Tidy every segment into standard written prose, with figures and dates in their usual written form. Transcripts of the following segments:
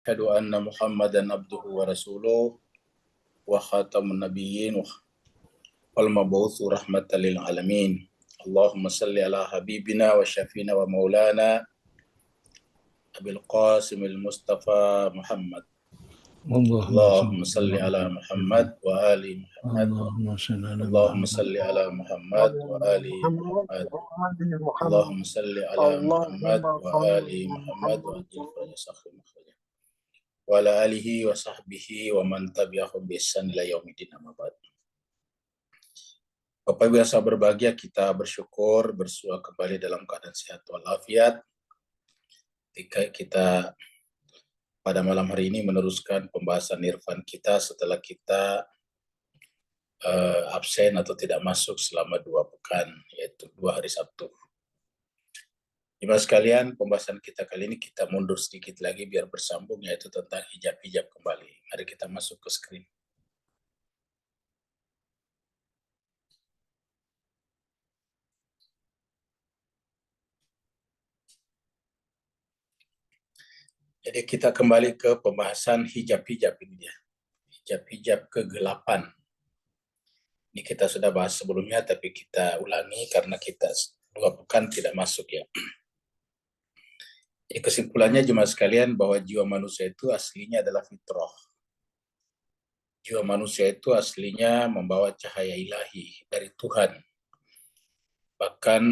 أشهد أن محمدا عبده ورسوله وخاتم النبيين والمبعوث رحمة للعالمين. اللهم صل على حبيبنا وشفينا ومولانا أبي القاسم المصطفى محمد. اللهم صل على محمد وآل محمد. اللهم صل على محمد وآل محمد. اللهم صل على محمد وآل محمد وأجل فرج سخي مخرجه وعلى آله وصحبه ومن تبعهم بإحسان إلى يوم الدين. Amma ba'd. Bapak Ibu yang sangat berbahagia, kita bersyukur bersua kembali dalam keadaan sehat walafiat ketika kita pada malam hari ini meneruskan pembahasan irfan kita setelah kita absen atau tidak masuk selama 2 pekan, yaitu 2 hari Sabtu. Jemaah sekalian, pembahasan kita kali ini kita mundur sedikit lagi biar bersambung, yaitu tentang hijab-hijab kembali. Mari kita masuk ke screen. Jadi kita kembali ke pembahasan hijab-hijab ini dia. Hijab-hijab kegelapan. Ini kita sudah bahas sebelumnya, tapi kita ulangi karena kita 2 pekan tidak masuk ya. Jadi kesimpulannya jemaah sekalian bahwa jiwa manusia itu aslinya adalah fitrah. Jiwa manusia itu aslinya membawa cahaya ilahi dari Tuhan. Bahkan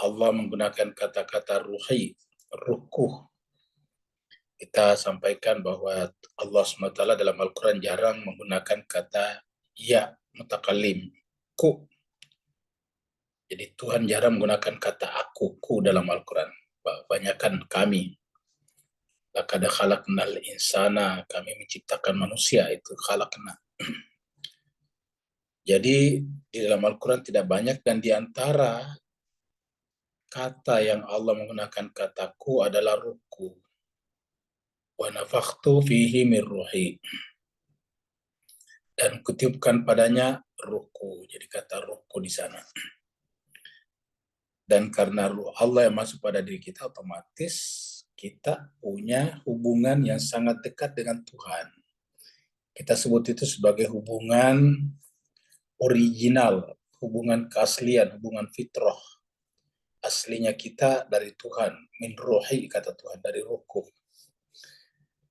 Allah menggunakan kata-kata ruhi, rukuh. Kita sampaikan bahwa Allah SWT dalam Al-Quran jarang menggunakan kata ya mutakallim, ku. Jadi Tuhan jarang menggunakan kata aku, ku dalam Al-Quran. Banyakkan kami. Laqad khalaqnal insana, kami menciptakan manusia, itu khalaqna. Jadi di dalam Al-Quran tidak banyak, dan di antara kata yang Allah menggunakan kataku adalah ruku. Wa nafakhtu fihi min ruhi. Dan kutiupkan padanya ruku. Jadi kata ruku di sana. Dan karena ruh Allah yang masuk pada diri kita, otomatis kita punya hubungan yang sangat dekat dengan Tuhan. Kita sebut itu sebagai hubungan original, hubungan keaslian, hubungan fitrah. Aslinya kita dari Tuhan, min ruhi kata Tuhan, dari ruku.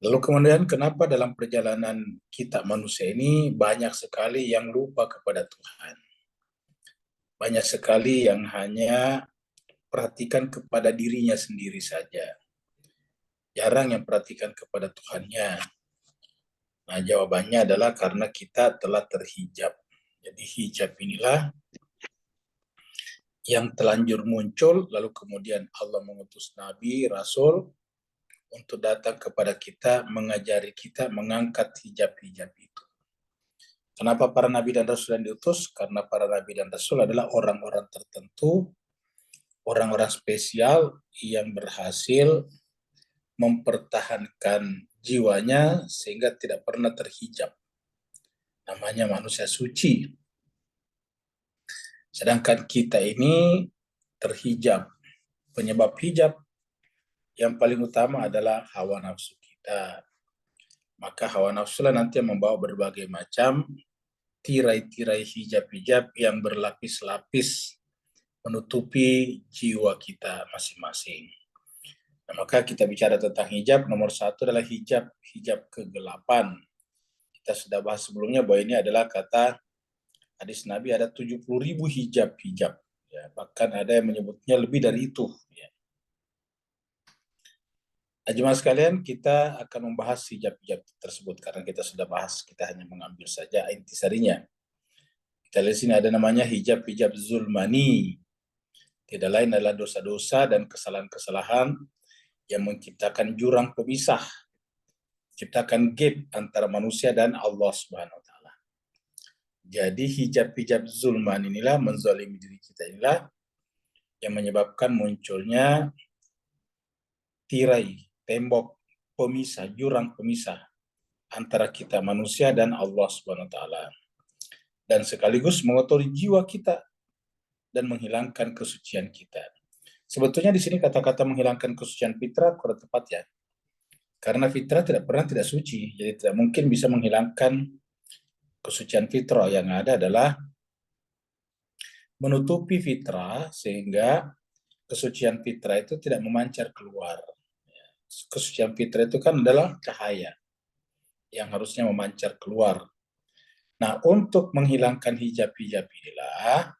Lalu kemudian kenapa dalam perjalanan kita manusia ini banyak sekali yang lupa kepada Tuhan. Banyak sekali yang hanya perhatikan kepada dirinya sendiri saja. Jarang yang perhatikan kepada Tuhannya. Nah, jawabannya adalah karena kita telah terhijab. Jadi hijab inilah yang telanjur muncul, lalu kemudian Allah mengutus Nabi, Rasul, untuk datang kepada kita, mengajari kita mengangkat hijab-hijab itu. Kenapa para Nabi dan Rasul yang diutus? Karena para Nabi dan Rasul adalah orang-orang tertentu, orang-orang spesial yang berhasil mempertahankan jiwanya sehingga tidak pernah terhijab. Namanya manusia suci. Sedangkan kita ini terhijab. Penyebab hijab yang paling utama adalah hawa nafsu kita. Maka hawa nafsu lah nanti yang membawa berbagai macam tirai-tirai hijab-hijab yang berlapis-lapis menutupi jiwa kita masing-masing. Nah, maka kita bicara tentang hijab, nomor 1 adalah hijab kegelapan. Kita sudah bahas sebelumnya bahwa ini adalah kata hadis Nabi, ada 70.000 hijab-hijab. Ya, bahkan ada yang menyebutnya lebih dari itu. Ya. Nah, jemaah sekalian, kita akan membahas hijab-hijab tersebut karena kita sudah bahas, kita hanya mengambil saja intisarinya. Kita lihat sini ada namanya hijab-hijab zulmani. Tidak lain adalah dosa-dosa dan kesalahan-kesalahan yang menciptakan jurang pemisah, menciptakan gap antara manusia dan Allah Subhanahu wa taala. Jadi hijab-hijab zulman inilah, menzalimi diri kita inilah yang menyebabkan munculnya tirai, tembok pemisah, jurang pemisah antara kita manusia dan Allah Subhanahu wa taala. Dan sekaligus mengotori jiwa kita dan menghilangkan kesucian kita. Sebetulnya di sini kata-kata menghilangkan kesucian fitrah kurang tepat ya. Karena fitrah tidak pernah tidak suci, jadi tidak mungkin bisa menghilangkan kesucian fitrah. Yang ada adalah menutupi fitrah sehingga kesucian fitrah itu tidak memancar keluar. Kesucian fitrah itu kan adalah cahaya yang harusnya memancar keluar. Nah, untuk menghilangkan hijab-hijab inilah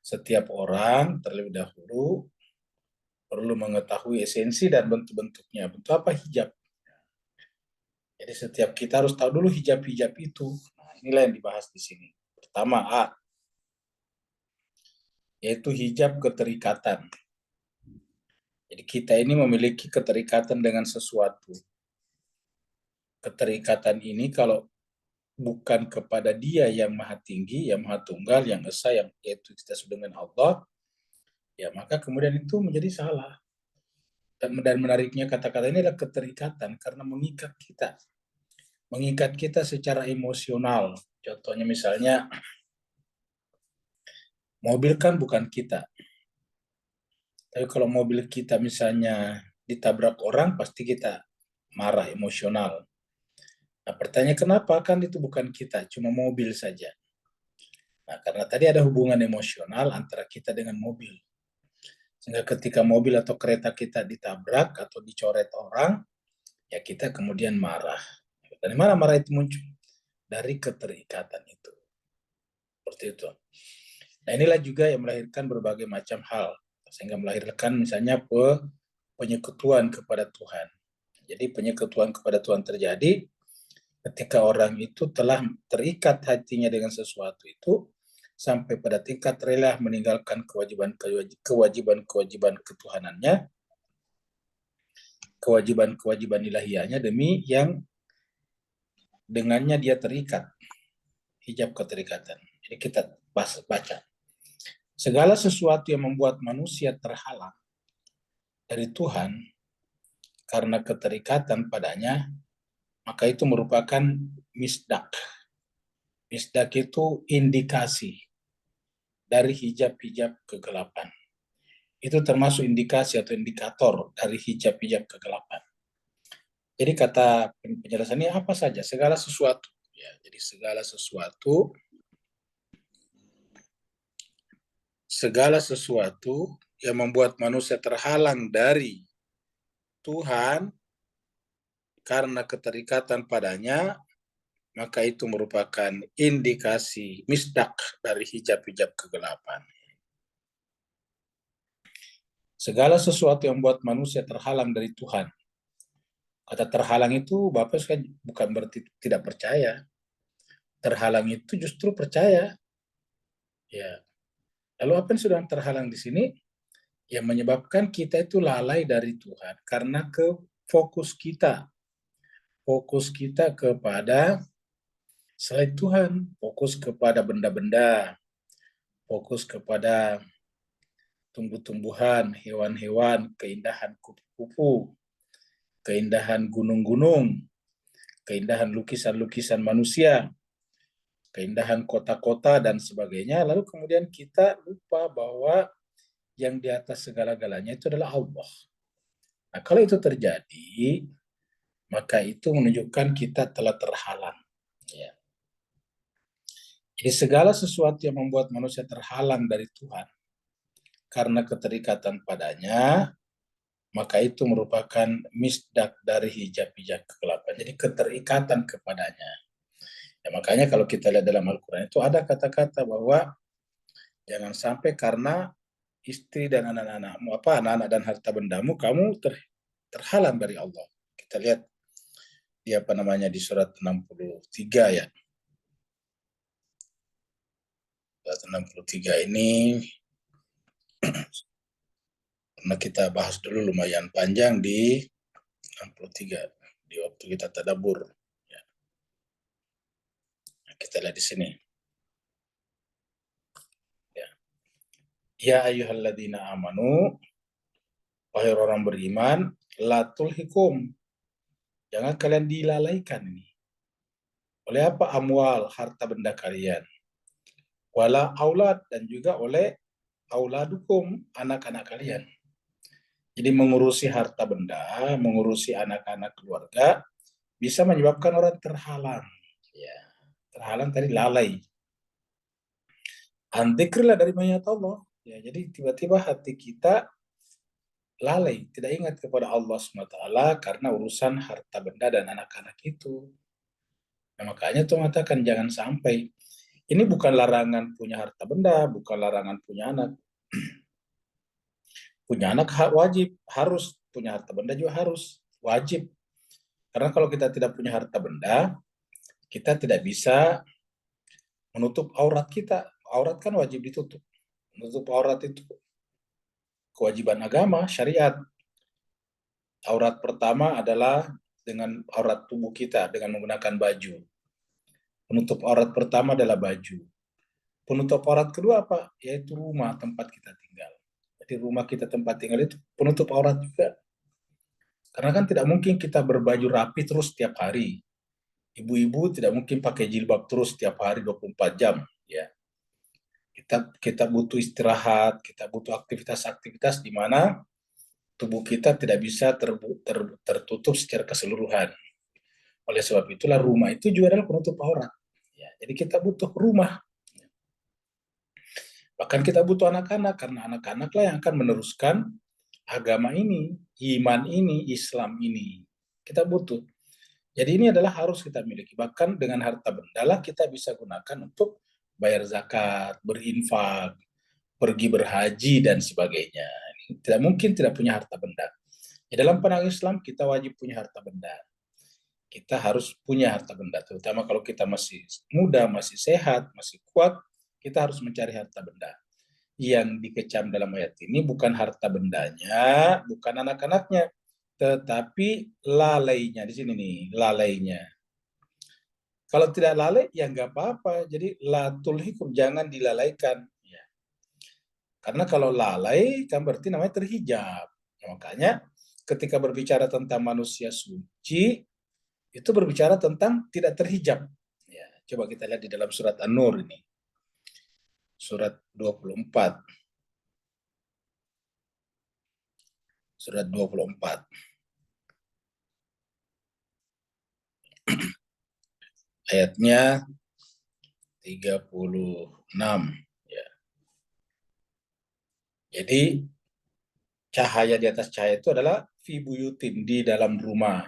setiap orang terlebih dahulu perlu mengetahui esensi dan bentuk-bentuknya. Bentuk apa hijab? Jadi setiap kita harus tahu dulu hijab-hijab itu. Nah, inilah yang dibahas di sini. Pertama, A, yaitu hijab keterikatan. Jadi kita ini memiliki keterikatan dengan sesuatu. Keterikatan ini kalau bukan kepada Dia yang Maha Tinggi, yang Maha Tunggal, yang Esa, yang yaitu kita sebut dengan Allah, ya maka kemudian itu menjadi salah. Dan menariknya kata-kata ini adalah keterikatan karena mengikat kita secara emosional. Contohnya misalnya mobil kan bukan kita, tapi kalau mobil kita misalnya ditabrak orang pasti kita marah emosional. Nah, pertanyaan kenapa? Kan itu bukan kita, cuma mobil saja. Nah, karena tadi ada hubungan emosional antara kita dengan mobil. Sehingga ketika mobil atau kereta kita ditabrak atau dicoret orang, ya kita kemudian marah. Dari mana marah itu muncul? Dari keterikatan itu. Seperti itu. Nah, inilah juga yang melahirkan berbagai macam hal. Sehingga melahirkan misalnya penyekutuan kepada Tuhan. Jadi penyekutuan kepada Tuhan terjadi ketika orang itu telah terikat hatinya dengan sesuatu itu sampai pada tingkat rela meninggalkan kewajiban ketuhanannya, kewajiban ilahiyahnya demi yang dengannya dia terikat, hijab keterikatan. Jadi kita baca. Segala sesuatu yang membuat manusia terhalang dari Tuhan karena keterikatan padanya, maka itu merupakan misdak. Misdak itu indikasi dari hijab-hijab kegelapan. Itu termasuk indikasi atau indikator dari hijab-hijab kegelapan. Jadi kata penjelasannya apa saja? Segala sesuatu. Ya, jadi segala sesuatu yang membuat manusia terhalang dari Tuhan karena keterikatan padanya, maka itu merupakan indikasi misdak dari hijab-hijab kegelapan. Segala sesuatu yang membuat manusia terhalang dari Tuhan. Kata terhalang itu Bapak bukan berarti tidak percaya. Terhalang itu justru percaya. Ya. Lalu apa yang sudah terhalang di sini? Yang menyebabkan kita itu lalai dari Tuhan karena fokus kita kepada selain Tuhan, fokus kepada benda-benda, fokus kepada tumbuh-tumbuhan, hewan-hewan, keindahan kupu-kupu, keindahan gunung-gunung, keindahan lukisan-lukisan manusia, keindahan kota-kota dan sebagainya. Lalu kemudian kita lupa bahwa yang di atas segala-galanya itu adalah Allah. Nah, kalau itu terjadi, maka itu menunjukkan kita telah terhalang. Ya. Jadi segala sesuatu yang membuat manusia terhalang dari Tuhan karena keterikatan padanya, maka itu merupakan misdak dari hijab-hijab kegelapan. Jadi keterikatan kepadanya. Ya, makanya kalau kita lihat dalam Al-Quran itu ada kata-kata bahwa jangan sampai karena istri dan anak-anakmu, anak-anak dan harta bendamu, kamu terhalang dari Allah. Kita lihat di di surat 63 ya. Surat 63 ini pernah kita bahas dulu lumayan panjang di 63 di waktu kita tadabbur. Ya. Nah, kita lihat di sini. Ya ayyuhalladzina amanu, wahai orang beriman, la tulhikum, jangan kalian dilalaikan ini. Oleh apa? Amwal, harta benda kalian. Wala aulad, dan juga oleh auladukum, anak-anak kalian. Jadi mengurusi harta benda, mengurusi anak-anak keluarga, bisa menyebabkan orang terhalang. Ya, terhalang tadi lalai. Antikrilah dari mayat Allah. Ya, jadi tiba-tiba hati kita lalai, tidak ingat kepada Allah SWT karena urusan harta benda dan anak-anak itu. Nah, makanya tuh mengatakan jangan sampai. Ini bukan larangan punya harta benda, bukan larangan punya anak. Punya anak wajib, harus. Punya harta benda juga harus, wajib. Karena kalau kita tidak punya harta benda, kita tidak bisa menutup aurat kita. Aurat kan wajib ditutup. Menutup aurat itu kewajiban agama, syariat. Aurat pertama adalah dengan aurat tubuh kita, dengan menggunakan baju. Penutup aurat pertama adalah baju. Penutup aurat kedua apa? Yaitu rumah tempat kita tinggal. Jadi rumah kita tempat tinggal itu penutup aurat juga. Karena kan tidak mungkin kita berbaju rapi terus setiap hari. Ibu-ibu tidak mungkin pakai jilbab terus setiap hari 24 jam. Ya, kita butuh istirahat, kita butuh aktivitas-aktivitas di mana tubuh kita tidak bisa tertutup secara keseluruhan. Oleh sebab itulah rumah itu juga adalah penutup aurat. Ya, jadi kita butuh rumah. Bahkan kita butuh anak-anak, karena anak-anaklah yang akan meneruskan agama ini, iman ini, Islam ini. Kita butuh. Jadi ini adalah harus kita miliki. Bahkan dengan harta benda lah kita bisa gunakan untuk bayar zakat, berinfak, pergi berhaji, dan sebagainya. Tidak mungkin tidak punya harta benda. Di dalam pandangan Islam kita wajib punya harta benda. Kita harus punya harta benda, terutama kalau kita masih muda, masih sehat, masih kuat, kita harus mencari harta benda. Yang dikecam dalam ayat ini bukan harta bendanya, bukan anak-anaknya, tetapi lalainya di sini nih, lalainya. Kalau tidak lalai ya nggak apa-apa. Jadi latul hikum, jangan dilalaikan. Ya. Karena kalau lalai kan berarti namanya terhijab. Ya, makanya ketika berbicara tentang manusia suci, itu berbicara tentang tidak terhijab. Ya, coba kita lihat di dalam surat An-Nur ini. Surat 24. Surat 24. Ayatnya 36. Ya. Jadi cahaya di atas cahaya itu adalah fi buyutin, di dalam rumah.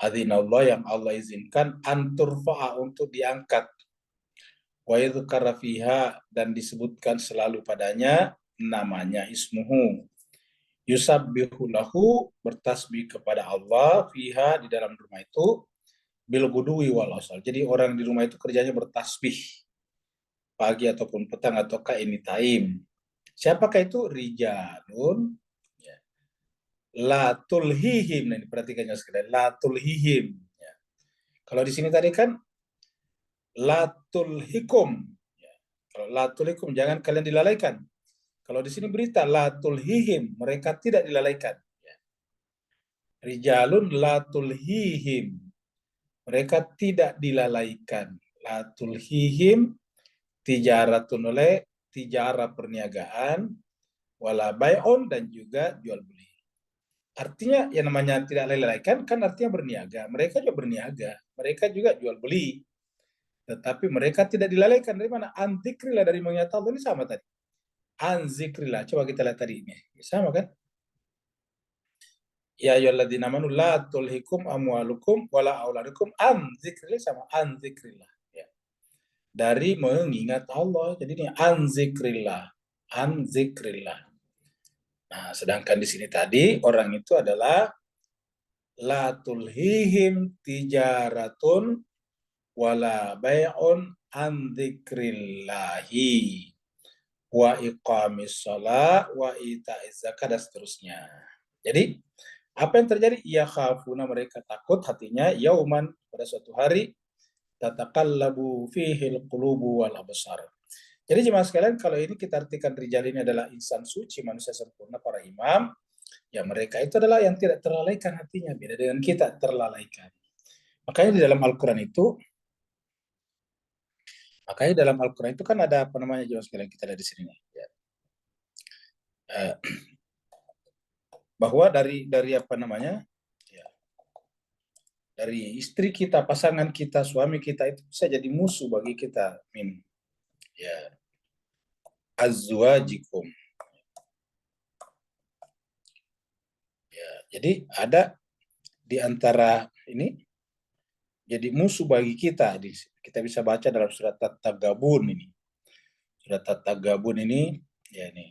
Adzinallah, yang Allah izinkan, anturfa'a, untuk diangkat. Wa yudhkara fiha, dan disebutkan selalu padanya namanya, ismuhu. Yusabbihu lahu, bertasbih kepada Allah, fiha, di dalam rumah itu, bil guduwi wal asal. Jadi orang di rumah itu kerjanya bertasbih pagi ataupun petang ataukah ini taim. Siapakah itu? Rijalun, ya. La tulhihim. Nah, ini perhatikan sekalian. La tulhihim. Ya. Kalau di sini tadi kan la tulhikum. Ya. Kalau la tulhikum, jangan kalian dilalaikan. Kalau di sini berita la tulhihim, mereka tidak dilalaikan. Ya. Rijalun la tulhihim, mereka tidak dilalaikan. La tulhihim tijaratun, oleh tijara, perniagaan, wala bay'un, dan juga jual beli. Artinya yang namanya tidak dilalaikan kan artinya berniaga. Mereka juga berniaga, mereka juga jual beli. Tetapi mereka tidak dilalaikan. Dari mana? Anzikrillah, dari mengingat Allah. Ini sama tadi. Anzikrillah. Coba kita lihat tadi ini. Sama kan? Ya ayyuhalladzina amanu la tulhikum amwalukum wala auladukum anzikrillah, sama anzikrillah. Ya. Dari mengingat Allah. Jadi ini anzikrillah. Anzikrillah. Nah, sedangkan di sini tadi orang itu adalah la tulhihim tijaratun wala bay'un an dzikrillahi wa iqamis shalah wa ita'iz zakat, dan seterusnya. Jadi apa yang terjadi? Ya khafuna, mereka takut hatinya, yauman, pada suatu hari, tataqallabu fihil qulubu wal absar. Jadi jemaah sekalian, kalau ini kita artikan rijal ini adalah insan suci, manusia sempurna, para imam, ya mereka itu adalah yang tidak terlalaikan hatinya, beda dengan kita terlalaikan. Makanya di dalam Al-Quran itu, kan ada apa namanya, jemaah sekalian, kita lihat di sini. Ya. bahwa dari apa namanya, ya, dari istri kita, pasangan kita, suami kita itu bisa jadi musuh bagi kita, min ya azwajikum. Ya, jadi ada di antara ini jadi musuh bagi kita. Kita bisa baca dalam surat At-Tagabun ini. Surat At-Tagabun ini, ya ini,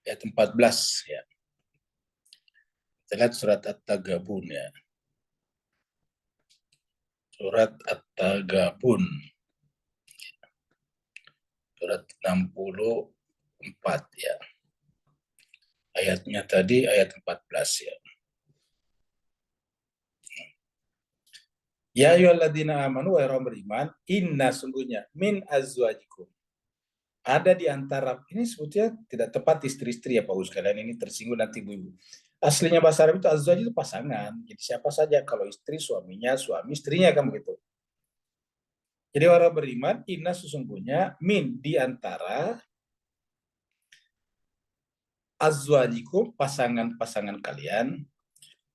ayat 14 ya. Kita lihat surat At-Tagabun ya. Surat At-Tagabun. Surat 64 ya. Ayatnya tadi ayat 14 ya. Ya ayyuhalladzina amanu wa orang beriman, inna sungguhnya min azwajikum. Ada di antara, ini sebutnya tidak tepat istri-istri ya Pak Us, kalian ini tersinggung nanti ibu-ibu. Aslinya bahasa Arab itu azwaj itu pasangan. Jadi siapa saja, kalau istri suaminya, suami istrinya kan begitu. Jadi orang beriman, inna sesungguhnya min di antara azwajikum pasangan-pasangan kalian,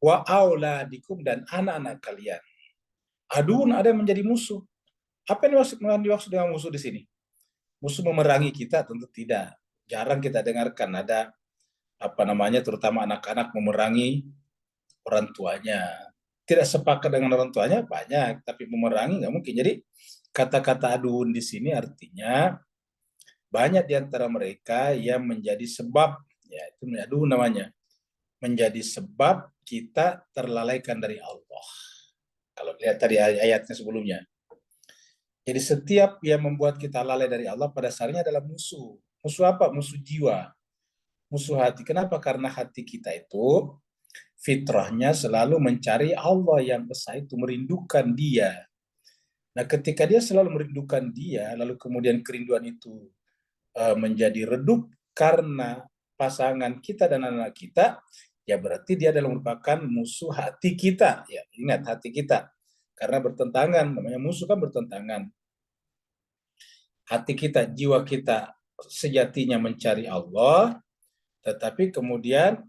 wa auladikum dan anak-anak kalian. Adun ada yang menjadi musuh. Apa yang dimaksud dengan musuh di sini? Musuh memerangi kita tentu tidak. Jarang kita dengarkan ada apa namanya, terutama anak-anak memerangi orang tuanya. Tidak sepakat dengan orang tuanya banyak, tapi memerangi nggak mungkin. Jadi kata-kata adun di sini artinya banyak di antara mereka yang menjadi sebab, ya itu adun namanya, menjadi sebab kita terlalaikan dari Allah. Kalau lihat tadi ayatnya sebelumnya. Jadi setiap yang membuat kita lalai dari Allah pada dasarnya adalah musuh. Musuh apa? Musuh jiwa. Musuh hati. Kenapa? Karena hati kita itu fitrahnya selalu mencari Allah yang esa itu, merindukan dia. Nah ketika dia selalu merindukan dia, lalu kemudian kerinduan itu menjadi redup karena pasangan kita dan anak kita, ya berarti dia adalah merupakan musuh hati kita. Ya, ingat hati kita. Karena bertentangan, namanya musuh kan bertentangan. Hati kita, jiwa kita sejatinya mencari Allah, tetapi kemudian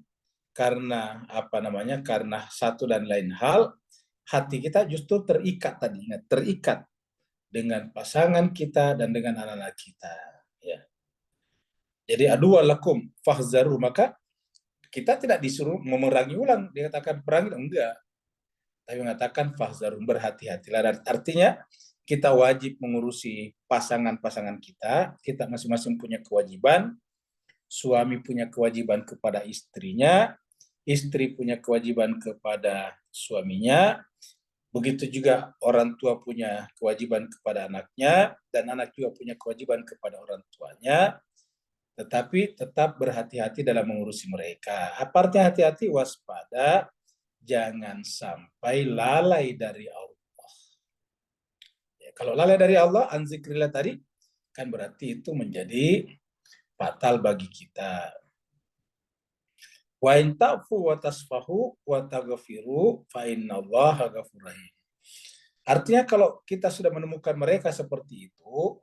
karena apa namanya, karena satu dan lain hal, hati kita justru terikat tadi, ingat, terikat dengan pasangan kita dan dengan anak-anak kita. Ya. Jadi adu lakum fahzaru, maka kita tidak disuruh memerangi ulang, dikatakan perangi enggak, tapi mengatakan fahzarum, berhati-hatilah. Artinya kita wajib mengurusi pasangan-pasangan kita masing-masing punya kewajiban, suami punya kewajiban kepada istrinya, istri punya kewajiban kepada suaminya, begitu juga orang tua punya kewajiban kepada anaknya, dan anak juga punya kewajiban kepada orang tuanya, tetapi tetap berhati-hati dalam mengurusi mereka. Apa artinya hati-hati? Waspada, jangan sampai lalai dari Allah. Ya, kalau lalai dari Allah, anzikrillah tadi, kan berarti itu menjadi fatal bagi kita. Wa in ta'fu wa tasfahu wa taghfiru fa innallaha ghafurur rahim. Artinya kalau kita sudah menemukan mereka seperti itu,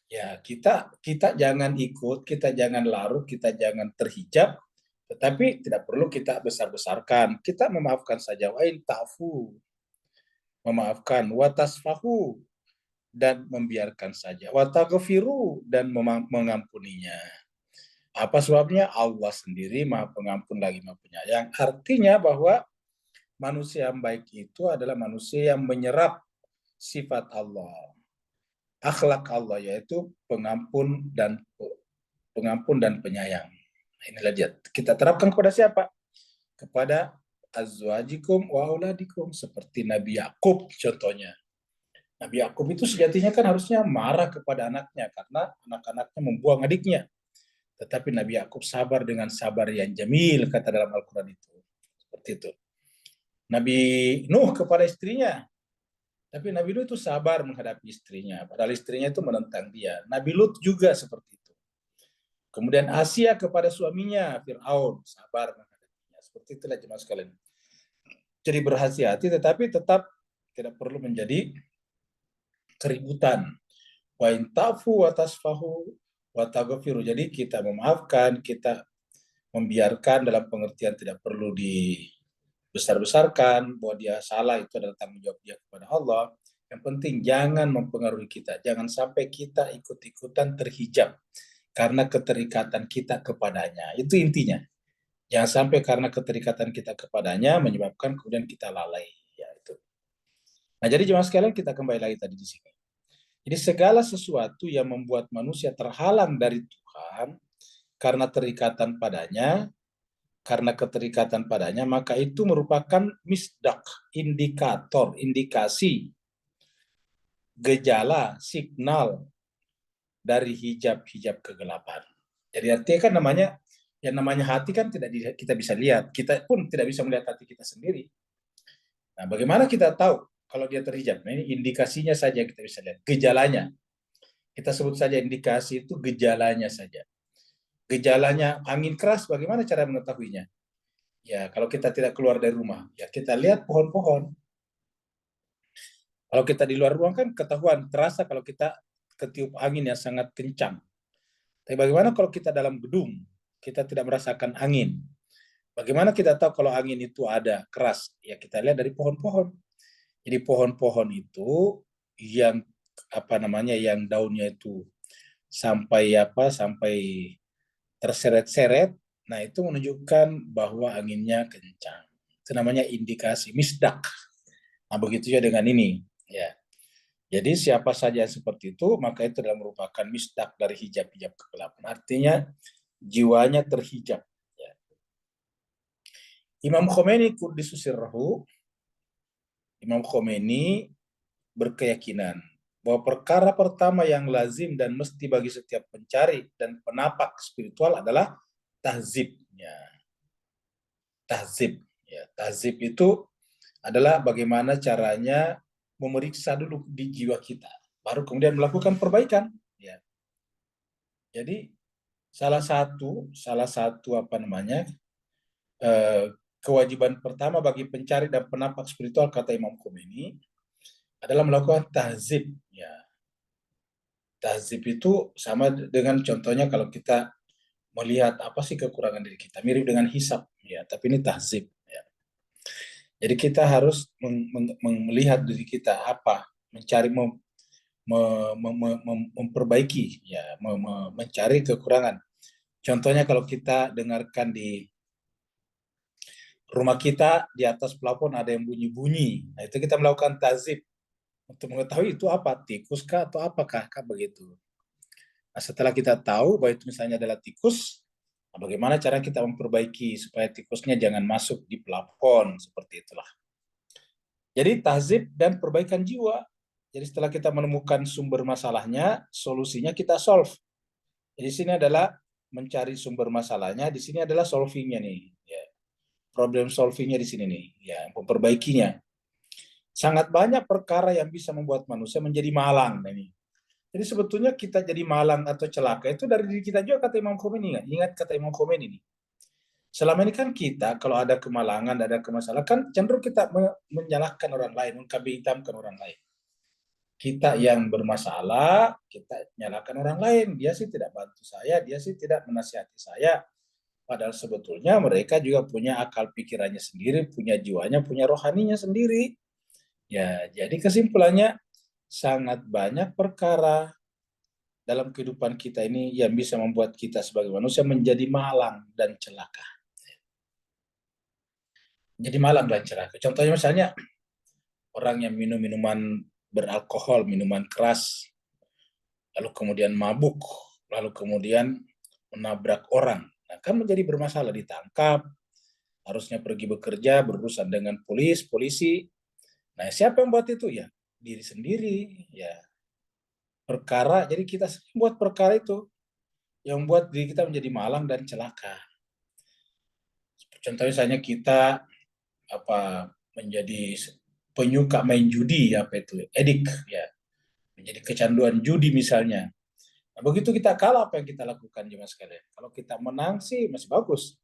ya kita jangan ikut, kita jangan larut, kita jangan terhijab, tetapi tidak perlu kita besar-besarkan. Kita memaafkan saja. Wa in ta'fu, memaafkan, wa tasfahu, dan membiarkan saja, wa taghfiru, dan mengampuninya. Apa sebabnya? Allah sendiri Maha Pengampun lagi Maha Penyayang. Artinya bahwa manusia yang baik itu adalah manusia yang menyerap sifat Allah, akhlak Allah, yaitu pengampun dan penyayang. Inilah dia. Kita terapkan kepada siapa? Kepada azwajikum wa auladikum, seperti Nabi Yakub contohnya. Nabi Yakub itu sejatinya kan harusnya marah kepada anaknya karena anak-anaknya membuang adiknya. Tetapi Nabi Yakub sabar dengan sabar yang jamil, kata dalam Al-Quran itu. Seperti itu. Nabi Nuh kepada istrinya. Tapi Nabi Nuh itu sabar menghadapi istrinya. Padahal istrinya itu menentang dia. Nabi Lut juga seperti itu. Kemudian Asia kepada suaminya, Fir'aun, sabar menghadapinya. Seperti itulah jemaah sekalian. Jadi berhati-hati, tetapi tetap tidak perlu menjadi keributan. Wa in ta'fu wa tasfahu wa taghfiru. Jadi kita memaafkan, kita membiarkan dalam pengertian tidak perlu dibesar-besarkan, bahwa dia salah itu adalah tanggung jawab dia kepada Allah. Yang penting jangan mempengaruhi kita, jangan sampai kita ikut-ikutan terhijab karena keterikatan kita kepadanya. Itu intinya. Jangan sampai karena keterikatan kita kepadanya menyebabkan kemudian kita lalai. Ya, itu. Nah, jadi jemaah sekalian, kita kembali lagi tadi di sini. Jadi segala sesuatu yang membuat manusia terhalang dari Tuhan karena terikatan padanya, karena keterikatan padanya, maka itu merupakan misdak, indikator, indikasi, gejala, signal dari hijab-hijab kegelapan. Jadi artinya kan yang namanya hati kan tidak kita bisa lihat, kita pun tidak bisa melihat hati kita sendiri. Nah, bagaimana kita tahu kalau dia terhijab? Nah, ini indikasinya saja kita bisa lihat, gejalanya. Kita sebut saja indikasi itu gejalanya saja. Gejalanya angin keras, bagaimana cara mengetahuinya? Ya, kalau kita tidak keluar dari rumah, ya kita lihat pohon-pohon. Kalau kita di luar ruang kan ketahuan, terasa kalau kita ketiup angin yang sangat kencang. Tapi bagaimana kalau kita dalam gedung, kita tidak merasakan angin? Bagaimana kita tahu kalau angin itu ada keras? Ya kita lihat dari pohon-pohon. Jadi pohon-pohon itu yang yang daunnya itu sampai terseret-seret, nah itu menunjukkan bahwa anginnya kencang. Itu namanya indikasi misdak. Nah begitu juga dengan ini, ya. Jadi siapa saja yang seperti itu, maka itu adalah merupakan misdak dari hijab-hijab kegelapan. Artinya jiwanya terhijab. Ya. Imam Khomeini Imam Khomeini berkeyakinan bahwa perkara pertama yang lazim dan mesti bagi setiap pencari dan penapak spiritual adalah tahzibnya. Tahzib. Ya, tahzib itu adalah bagaimana caranya memeriksa dulu di jiwa kita, baru kemudian melakukan perbaikan. Ya. Jadi salah satu kewajiban pertama bagi pencari dan penapak spiritual kata Imam Khomeini adalah melakukan tahzib. Ya. Tahzib itu sama dengan contohnya kalau kita melihat apa sih kekurangan diri kita, mirip dengan hisab, ya. Tapi ini tahzib. Ya. Jadi kita harus melihat diri kita apa, mencari memperbaiki, ya, mencari kekurangan. Contohnya kalau kita dengarkan di rumah kita di atas plafon ada yang bunyi-bunyi, nah itu kita melakukan tahzib untuk mengetahui itu apa, tikus kah atau apakah begitu. Nah, setelah kita tahu bahwa itu misalnya adalah tikus, nah bagaimana cara kita memperbaiki supaya tikusnya jangan masuk di plafon, seperti itulah. Jadi tahzib dan perbaikan jiwa. Jadi setelah kita menemukan sumber masalahnya, solusinya kita solve. Jadi sini adalah mencari sumber masalahnya, di sini adalah solvingnya nih. Ya. Problem solvingnya di sini nih, ya, memperbaikinya. Sangat banyak perkara yang bisa membuat manusia menjadi malang. Nah, ini. Jadi sebetulnya kita jadi malang atau celaka itu dari diri kita juga, kata Imam Khomeini. Ingat kata Imam Khomeini ini. Selama ini kan kita kalau ada kemalangan, ada kemasalah, kan cenderung kita menyalahkan orang lain, mengkambing hitamkan orang lain. Kita yang bermasalah, kita nyalakan orang lain. Dia sih tidak bantu saya, dia sih tidak menasihati saya. Padahal sebetulnya mereka juga punya akal pikirannya sendiri, punya jiwanya, punya rohaninya sendiri. Ya, jadi kesimpulannya sangat banyak perkara dalam kehidupan kita ini yang bisa membuat kita sebagai manusia menjadi malang dan celaka. Jadi malang dan celaka. Contohnya misalnya orang yang minum minuman beralkohol, minuman keras, lalu kemudian mabuk, lalu kemudian menabrak orang. Nah, kan menjadi bermasalah, ditangkap, harusnya pergi bekerja, berurusan dengan polisi. Nah, siapa yang buat itu? Ya, diri sendiri. Ya, perkara, jadi kita buat perkara itu yang buat diri kita menjadi malang dan celaka. Contohnya misalnya kita menjadi penyuka main judi, apa itu, edik, ya, menjadi kecanduan judi misalnya. Nah, begitu kita kalah, apa yang kita lakukan jemaah sekalian? Kalau kita menang sih masih bagus,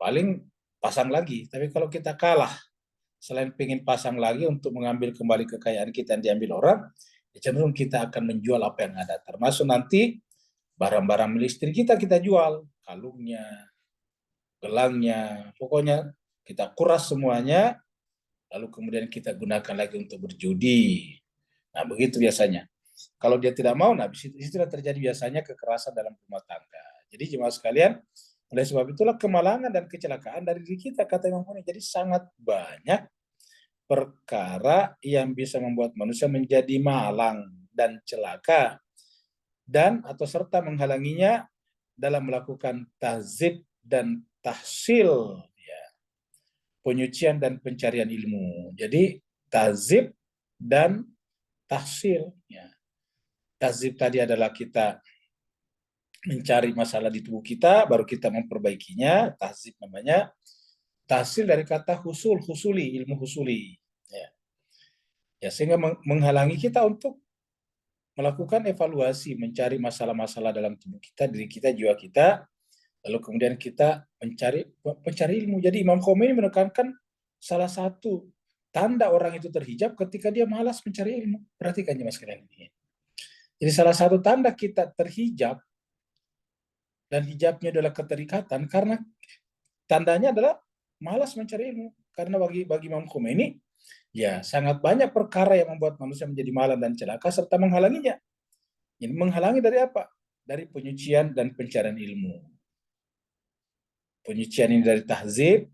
paling pasang lagi. Tapi kalau kita kalah, selain pengen pasang lagi untuk mengambil kembali kekayaan kita yang diambil orang, ya cenderung kita akan menjual apa yang ada. Termasuk nanti barang-barang milik istri kita jual, kalungnya, gelangnya, pokoknya kita kuras semuanya, lalu kemudian kita gunakan lagi untuk berjudi. Nah, begitu biasanya. Kalau dia tidak mau, nah disitulah terjadi biasanya kekerasan dalam rumah tangga. Jadi jemaah sekalian, oleh sebab itulah kemalangan dan kecelakaan dari diri kita, kata Imam Ghazali. Jadi sangat banyak perkara yang bisa membuat manusia menjadi malang dan celaka dan atau serta menghalanginya dalam melakukan tahzib dan tahsil, ya, penyucian dan pencarian ilmu. Jadi tahzib dan tahsil, ya. Tahzib tadi adalah kita mencari masalah di tubuh kita, baru kita memperbaikinya, tahzib namanya. Tahsil dari kata husul, husuli, ilmu husuli. Ya, ya sehingga menghalangi kita untuk melakukan evaluasi, mencari masalah-masalah dalam tubuh kita, diri kita, jiwa kita, lalu kemudian kita mencari ilmu. Jadi Imam Khomeini menekankan salah satu tanda orang itu terhijab ketika dia malas mencari ilmu. Perhatikan mas kalian ini. Jadi salah satu tanda kita terhijab dan hijabnya adalah keterikatan karena tandanya adalah malas mencari ilmu. Karena bagi Imam Khomeini, ya sangat banyak perkara yang membuat manusia menjadi malang dan celaka serta menghalanginya. Jadi menghalangi dari apa? Dari penyucian dan pencarian ilmu. Penyucian ini dari tahzib,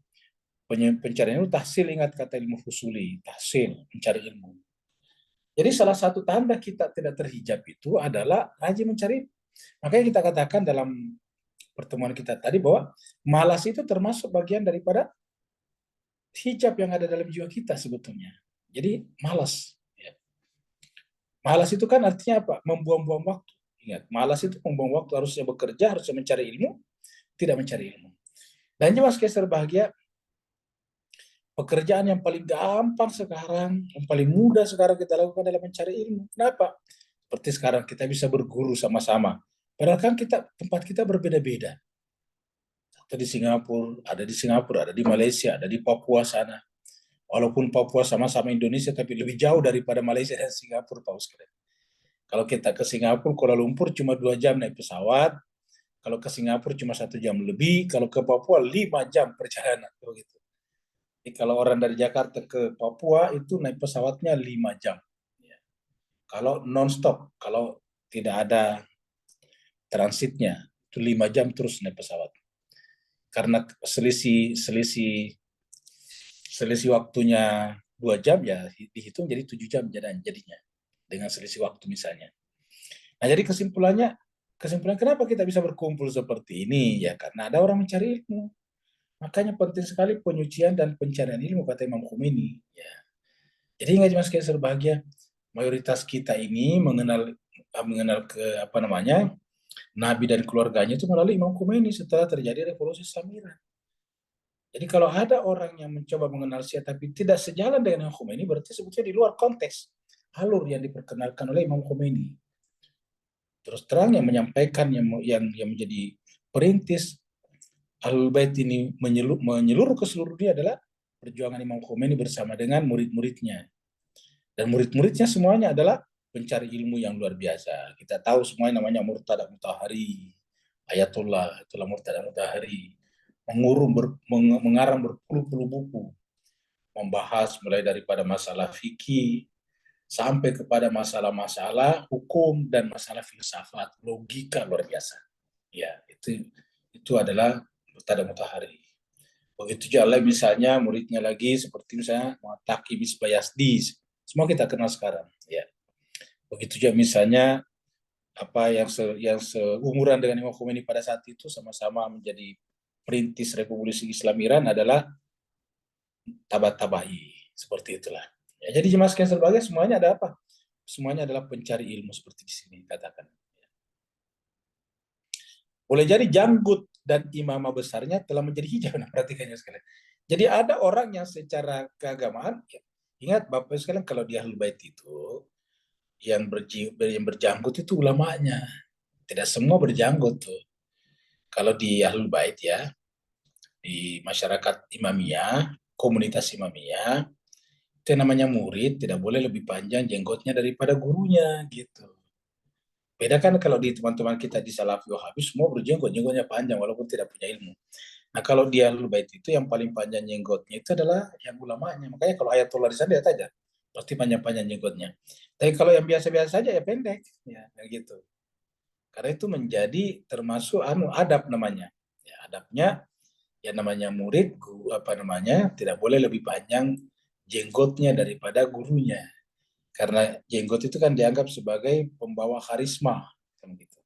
pencarian ilmu, tahsil, ingat kata ilmu husuli, tahsil, mencari ilmu. Jadi salah satu tanda kita tidak terhijab itu adalah rajin mencari. Makanya kita katakan dalam pertemuan kita tadi bahwa malas itu termasuk bagian daripada hijab yang ada dalam jiwa kita sebetulnya. Jadi malas. Ya. Malas itu kan artinya apa? Membuang-buang waktu. Ingat, malas itu membuang waktu, harusnya bekerja, harusnya mencari ilmu, tidak mencari ilmu. Dan jemaah sekalian berbahagia, pekerjaan yang paling gampang sekarang, yang paling mudah sekarang kita lakukan adalah mencari ilmu. Kenapa? Seperti sekarang kita bisa berguru sama-sama. Padahal kan tempat kita berbeda-beda. Ada di Singapura, ada di Malaysia, ada di Papua sana. Walaupun Papua sama-sama Indonesia, tapi lebih jauh daripada Malaysia dan Singapura, Pak Ustaz. Kalau kita ke Singapura, Kuala Lumpur cuma 2 jam naik pesawat. Kalau ke Singapura cuma 1 jam lebih. Kalau ke Papua 5 jam perjalanan. Begitu. Jadi kalau orang dari Jakarta ke Papua itu naik pesawatnya 5 jam. Kalau non-stop, kalau tidak ada transitnya, itu 5 jam terus naik pesawat. Karena selisih waktunya 2 jam, ya dihitung jadi 7 jam jadinya. Dengan selisih waktu misalnya. Nah jadi kesimpulan kenapa kita bisa berkumpul seperti ini? Ya karena ada orang mencari ilmu. Makanya penting sekali penyucian dan pencarian ilmu, kata Imam Khomeini. Ya. Jadi ingat mas sekalian berbahagia, mayoritas kita ini mengenal Nabi dan keluarganya itu melalui Imam Khomeini setelah terjadi revolusi Islam Iran. Jadi kalau ada orang yang mencoba mengenal Syiah tapi tidak sejalan dengan Imam Khomeini, berarti sebetulnya di luar konteks alur yang diperkenalkan oleh Imam Khomeini. Terus terang yang menyampaikan yang menjadi perintis Ahlul Bait ini menyeluruh ke seluruh dunia adalah perjuangan Imam Khomeini bersama dengan murid-muridnya. Dan murid-muridnya semuanya adalah pencari ilmu yang luar biasa. Kita tahu semuanya namanya Murtada Mutahari, Ayatullah, itulah Murtada Mutahari. Mengarang berpuluh-puluh buku, membahas mulai daripada masalah fikih sampai kepada masalah-masalah hukum dan masalah filsafat, logika luar biasa. Ya, itu adalah Murtada Mutahari. Begitu juga misalnya muridnya lagi seperti misalnya Mu'taqi Misbah Yazdi, semua kita kenal sekarang. Ya. Begitu juga misalnya yang seumuran dengan Imam Khomeini pada saat itu sama-sama menjadi perintis Revolusi Islam Iran adalah Tabatabai. Seperti itulah. Ya, jadi jemaah sekalian berbahagia, semuanya ada apa? Semuanya adalah pencari ilmu seperti di sini katakan. Boleh jadi janggut dan imamah besarnya telah menjadi hijab. Nah, perhatikannya sekalian. Jadi ada orang yang secara keagamaan, ingat Bapak sekalian, kalau di Ahlul Bait itu yang berjanggut itu ulamanya. Tidak semua berjanggut tuh. Kalau di Ahlul Bait ya, di masyarakat Imamiyah, komunitas Imamiyah, itu yang namanya murid tidak boleh lebih panjang jenggotnya daripada gurunya gitu. Beda kan kalau di teman-teman kita di Salafi Wahabi semua berjenggot, jenggotnya panjang walaupun tidak punya ilmu. Nah, kalau di Ahlul Bait itu yang paling panjang jenggotnya itu adalah yang ulamanya. Makanya kalau Ayatullah di sana lihat aja, pasti panjang-panjang jenggotnya. Tapi kalau yang biasa-biasa saja ya pendek, ya kayak gitu. Karena itu menjadi termasuk adab namanya. Ya, adabnya ya namanya murid, apa namanya, tidak boleh lebih panjang jenggotnya daripada gurunya. Karena jenggot itu kan dianggap sebagai pembawa karisma, kan gitu.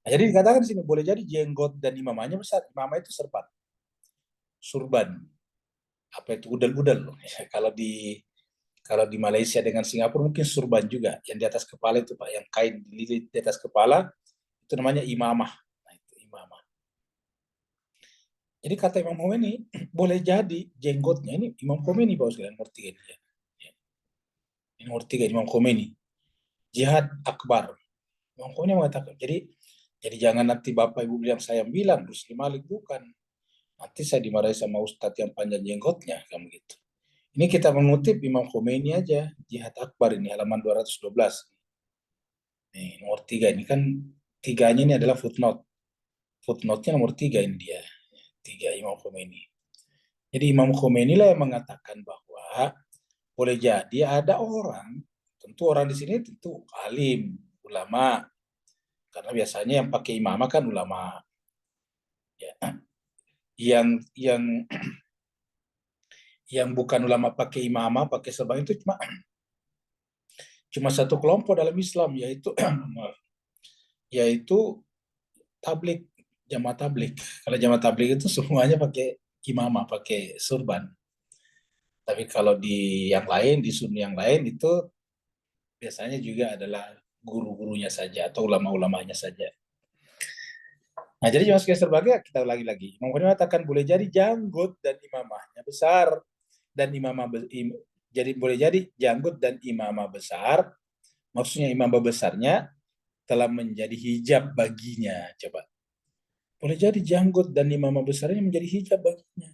Nah, jadi dikatakan di sini boleh jadi jenggot dan imamahnya besar. Imamah itu serban, surban. Apa itu udel-udel loh. Ya, kalau di Malaysia dengan Singapura mungkin surban juga. Yang di atas kepala itu Pak, yang kain dililit di atas kepala itu namanya imamah. Nah, itu imamah. Jadi kata Imam Khomeini, boleh jadi jenggotnya ini Imam Khomeini Pak sekalian nomor tiga ini. Ya. Ini nomor tiga Imam Khomeini. Jihad akbar. Imam Khomeini mengatakan, jadi jangan nanti Bapak Ibu bilang saya bilang Rusli Malik bukan. Nanti saya dimarahi sama Ustadz yang panjang jenggotnya, kamu gitu. Ini kita mengutip Imam Khomeini aja, Jihad Akbar ini halaman 212. Nih, nomor tiga ini kan tiganya ini adalah footnote. Footnote-nya nomor tiga ini dia. Tiga Imam Khomeini. Jadi Imam Khomeini lah yang mengatakan bahwa boleh jadi ada orang, tentu orang di sini tentu alim, ulama, karena biasanya yang pakai imamah kan ulama. Ya. Yang yang bukan ulama pakai imamah, pakai serban itu cuma satu kelompok dalam Islam, yaitu tablik, jamaah tablik. Kalau jamaah tablik itu semuanya pakai imamah, pakai surban. Tapi kalau di yang lain, di sunni yang lain itu biasanya juga adalah guru-gurunya saja atau ulama-ulamanya saja. Nah, jadi jamaah sekalian sebagai kita ulangi lagi. Imam Khomeini mengatakan boleh jadi janggut dan imamahnya besar dan jadi boleh jadi janggut dan imamah besar. Maksudnya imamah besarnya telah menjadi hijab baginya. Coba. Boleh jadi janggut dan imamah besarnya menjadi hijab baginya.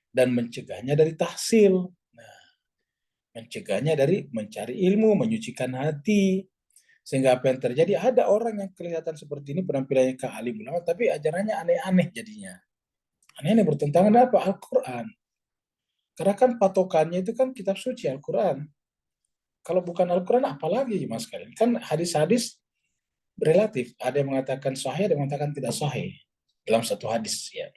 Dan mencegahnya dari tahsil. Nah, mencegahnya dari mencari ilmu, menyucikan hati. Sehingga apa yang terjadi, ada orang yang kelihatan seperti ini, penampilannya ke alim ulama, tapi ajarannya aneh-aneh jadinya. Aneh-aneh bertentangan dengan apa? Al-Quran. Karena kan patokannya itu kan kitab suci Al-Quran. Kalau bukan Al-Quran, apalagi mas kalian? Kan hadis-hadis relatif. Ada yang mengatakan sahih, ada yang mengatakan tidak sahih. Dalam satu hadis ya.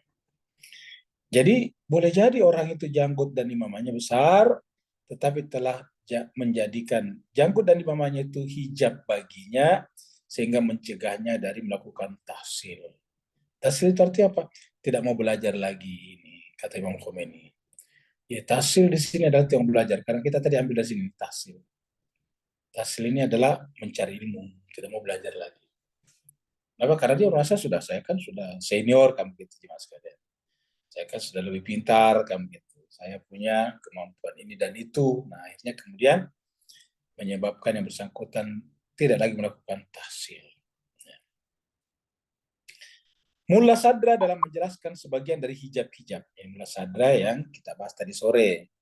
Jadi boleh jadi orang itu janggut dan imamahnya besar, tetapi telah menjadikan janggut dan imamahnya itu hijab baginya, sehingga mencegahnya dari melakukan tahsil. Tahsil itu artinya apa? Tidak mau belajar lagi, ini kata Imam Khomeini. Ya, tahsil di sini adalah yang belajar, karena kita tadi ambil dari sini tahsil. Tahsil ini adalah mencari ilmu, tidak mau belajar lagi. Kenapa? Karena dia merasa saya kan sudah senior, kamu gitu, Mas Kaden. Saya kan sudah lebih pintar, kamu gitu. Saya punya kemampuan ini dan itu. Nah, akhirnya kemudian menyebabkan yang bersangkutan tidak lagi melakukan tahsil. Mulla Sadra dalam menjelaskan sebagian dari hijab-hijab. Ini Mulla Sadra yang kita bahas tadi sore.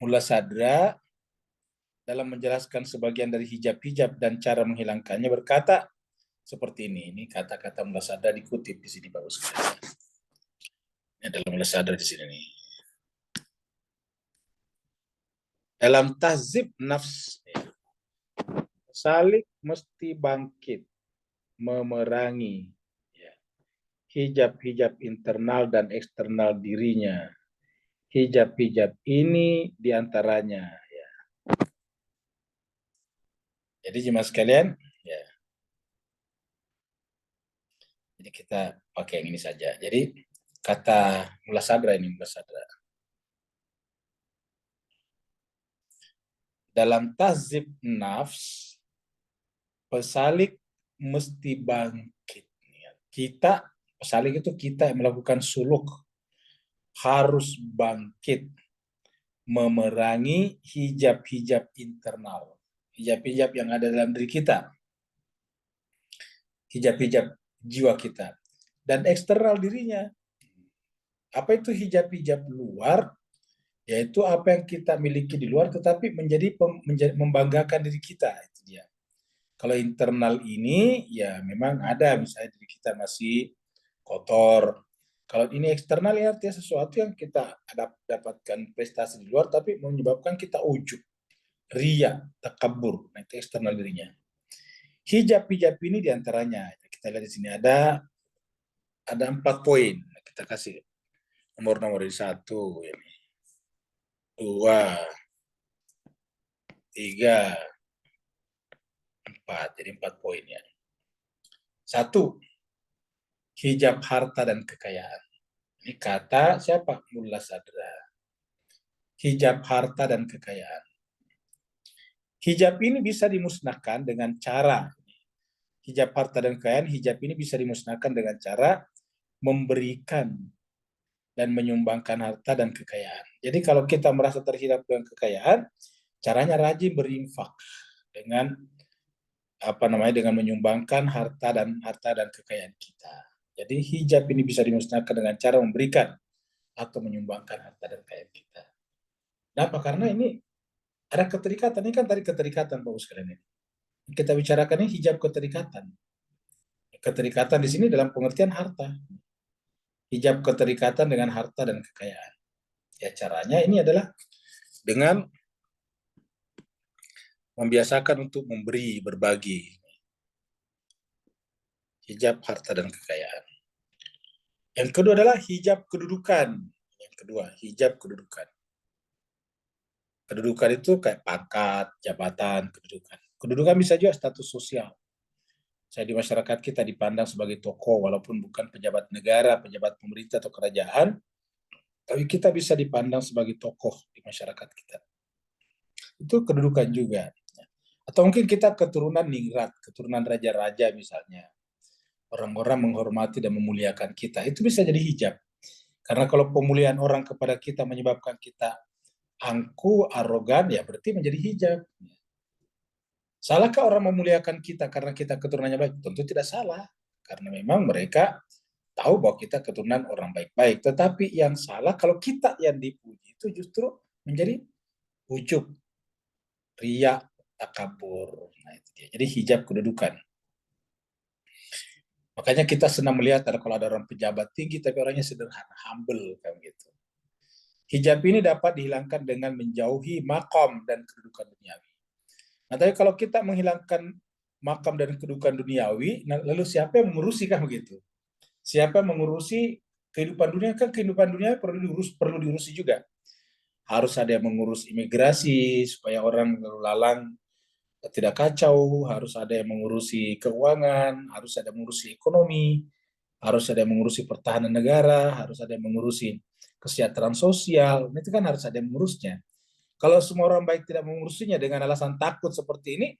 Mulla Sadra dalam menjelaskan sebagian dari hijab-hijab dan cara menghilangkannya berkata seperti ini. Ini kata-kata Mulla Sadra dikutip di sini bagus sekali. Ini adalah Mulla Sadra di sini nih. Dalam tahzib nafs, salik mesti bangkit, memerangi hijab-hijab internal dan eksternal dirinya. Hijab-hijab ini diantaranya. Ya. Jadi jemaah sekalian, ya. Jadi kita pakai yang ini saja. Jadi kata Mulla Sadra ini, Mulla Sadra. Dalam tahzib nafs, pesalik mesti bangkit. Kita, pesalik itu kita yang melakukan suluk, harus bangkit memerangi hijab-hijab internal, hijab-hijab yang ada dalam diri kita, hijab-hijab jiwa kita, dan eksternal dirinya. Apa itu hijab-hijab luar? Yaitu apa yang kita miliki di luar, tetapi menjadi membanggakan diri kita. Itu dia. Kalau internal ini, ya memang ada, misalnya diri kita masih kotor, Kalau ini eksternal ya artinya sesuatu yang kita dapatkan prestasi di luar tapi menyebabkan kita ujub, ria, takabur. Nah, itu eksternal dirinya. Hijab-hijab ini diantaranya. Kita lihat di sini ada 4 poin. Nah, kita kasih nomor-nomor di 1, ini 2, 3, 4. Jadi 4 poin ya. 1, hijab harta dan kekayaan. Ini kata siapa? Mullah Sadra. Hijab harta dan kekayaan. Hijab ini bisa dimusnahkan dengan cara, hijab harta dan kekayaan, hijab ini bisa dimusnahkan dengan cara memberikan dan menyumbangkan harta dan kekayaan. Jadi kalau kita merasa terhijab dengan kekayaan, caranya rajin berinfak dengan dengan menyumbangkan harta dan kekayaan kita. Jadi hijab ini bisa dimusnahkan dengan cara memberikan atau menyumbangkan harta dan kekayaan kita. Kenapa? Karena ini ada keterikatan. Ini kan tadi keterikatan, Bapak sekalian ini. Kita bicarakan ini hijab keterikatan. Keterikatan di sini dalam pengertian harta. Hijab keterikatan dengan harta dan kekayaan. Ya caranya ini adalah dengan membiasakan untuk memberi, berbagi. Hijab harta dan kekayaan. Yang kedua adalah hijab kedudukan. Yang kedua, hijab kedudukan. Kedudukan itu kayak pangkat, jabatan, kedudukan. Kedudukan bisa juga status sosial. Saya di masyarakat kita dipandang sebagai tokoh, walaupun bukan pejabat negara, pejabat pemerintah atau kerajaan, tapi kita bisa dipandang sebagai tokoh di masyarakat kita. Itu kedudukan juga. Atau mungkin kita keturunan ningrat, keturunan raja-raja misalnya. Orang-orang menghormati dan memuliakan kita. Itu bisa jadi hijab. Karena kalau pemuliaan orang kepada kita menyebabkan kita angkuh, arogan, ya berarti menjadi hijab. Salahkah orang memuliakan kita karena kita keturunannya baik? Tentu tidak salah. Karena memang mereka tahu bahwa kita keturunan orang baik-baik. Tetapi yang salah kalau kita yang dipuji itu justru menjadi ujub, riya, takabur. Nah, itu dia. Jadi hijab kedudukan. Makanya kita senang melihat kalau ada orang pejabat tinggi tapi orangnya sederhana, humble kan gitu. Hijab ini dapat dihilangkan dengan menjauhi makom dan kedudukan duniawi. Nah, tapi kalau kita menghilangkan makam dan kedudukan duniawi, nah, lalu siapa yang mengurusi kan begitu? Siapa yang mengurusi kehidupan dunia? Kan kehidupan dunia perlu diurusi juga. Harus ada yang mengurus imigrasi supaya orang lalu lalang tidak kacau, harus ada yang mengurusi keuangan, harus ada yang mengurusi ekonomi, harus ada yang mengurusi pertahanan negara, harus ada yang mengurusi kesejahteraan sosial. Itu kan harus ada yang mengurusnya. Kalau semua orang baik tidak mengurusinya dengan alasan takut seperti ini,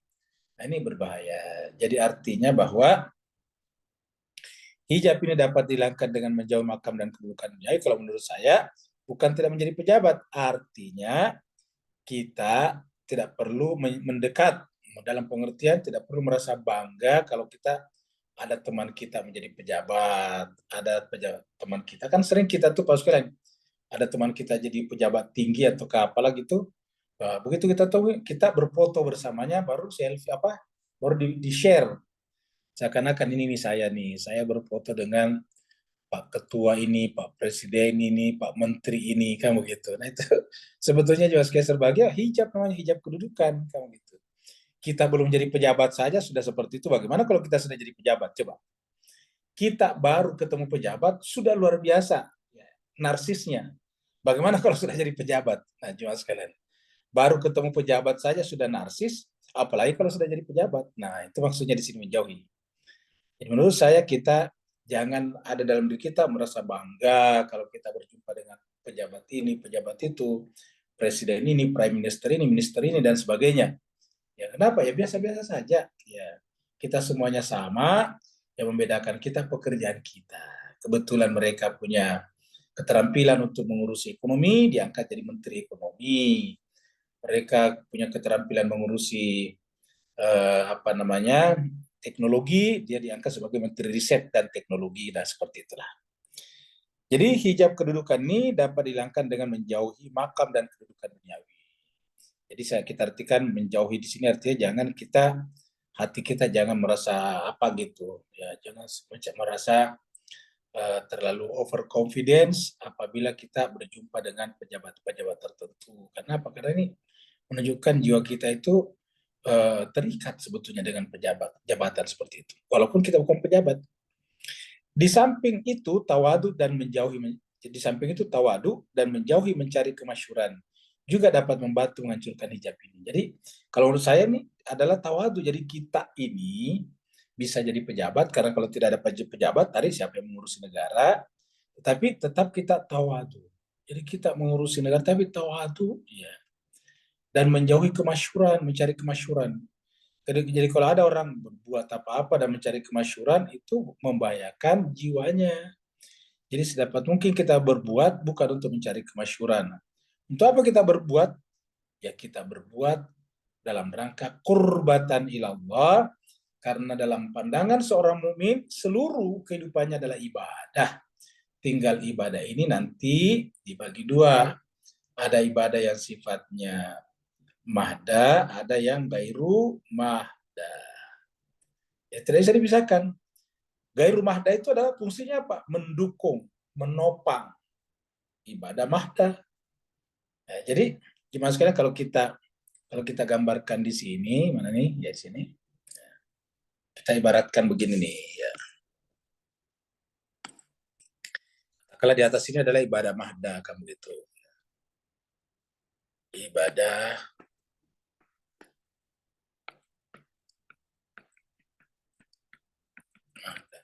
nah ini berbahaya. Jadi artinya bahwa hijab ini dapat dihilangkan dengan menjauh makam dan kedudukan dunia. Kalau menurut saya, bukan tidak menjadi pejabat. Artinya kita tidak perlu mendekat. Dalam pengertian tidak perlu merasa bangga kalau kita ada teman kita menjadi pejabat, ada teman kita. Kan sering kita tuh, Pak sekalian, ada teman kita jadi pejabat tinggi atau apalah gitu. Nah, begitu kita tahu kita berfoto bersamanya baru selfie baru di share seakan-akan ini nih saya berfoto dengan Pak Ketua ini, Pak Presiden ini, Pak Menteri ini, kan begitu. Nah itu sebetulnya juga kayak sebagai hijab, namanya hijab kedudukan, kan begitu. Kita belum jadi pejabat saja sudah seperti itu. Bagaimana kalau kita sudah jadi pejabat? Coba kita baru ketemu pejabat sudah luar biasa ya, narsisnya. Bagaimana kalau sudah jadi pejabat? Nah, cuma sekalian. Baru ketemu pejabat saja sudah narsis, apalagi kalau sudah jadi pejabat. Nah, itu maksudnya di sini menjauhi. Jadi menurut saya kita jangan ada dalam diri kita merasa bangga kalau kita berjumpa dengan pejabat ini, pejabat itu, presiden ini, prime minister ini, minister ini, dan sebagainya. Ya kenapa? Ya biasa-biasa saja. Ya kita semuanya sama, yang membedakan kita pekerjaan kita. Kebetulan mereka punya keterampilan untuk mengurusi ekonomi, diangkat jadi menteri ekonomi. Mereka punya keterampilan mengurusi teknologi, dia diangkat sebagai menteri riset dan teknologi dan seperti itulah. Jadi hijab kedudukan ini dapat dihilangkan dengan menjauhi makam dan kedudukan duniawi. Jadi kita artikan menjauhi di sini artinya jangan hati kita jangan merasa apa gitu, ya jangan merasa terlalu overconfidence apabila kita berjumpa dengan pejabat-pejabat tertentu. Kenapa? Karena ini menunjukkan jiwa kita itu terikat sebetulnya dengan jabatan seperti itu. Walaupun kita bukan pejabat. Di samping itu tawadu dan menjauhi di samping itu tawadu dan menjauhi mencari kemasyhuran juga dapat membantu menghancurkan hijab ini. Jadi kalau menurut saya nih adalah tawadu. Jadi kita ini bisa jadi pejabat karena kalau tidak ada pejabat tadi siapa yang mengurusi negara, tetapi tetap kita tawadu. Jadi kita mengurusi negara tapi tawadu ya. Dan menjauhi kemasyhuran, mencari kemasyhuran. Jadi kalau ada orang berbuat apa-apa dan mencari kemasyhuran itu membahayakan jiwanya. Jadi sedapat mungkin kita berbuat bukan untuk mencari kemasyhuran. Untuk apa kita berbuat? Ya kita berbuat dalam rangka qurbatan ilallah, karena dalam pandangan seorang mukmin seluruh kehidupannya adalah ibadah. Tinggal ibadah ini nanti dibagi dua. Ada ibadah yang sifatnya mahda, ada yang gairu mahda. Ya, tidak bisa dipisahkan. Gairu mahda itu adalah fungsinya apa? Mendukung, menopang ibadah mahda. Ya, jadi gimana sekalian kalau kita gambarkan di sini, mana nih? Ya di sini. Kita ibaratkan begini nih. Ya. Kalau di atas ini adalah ibadah mahda kamu itu. Ibadah mahda.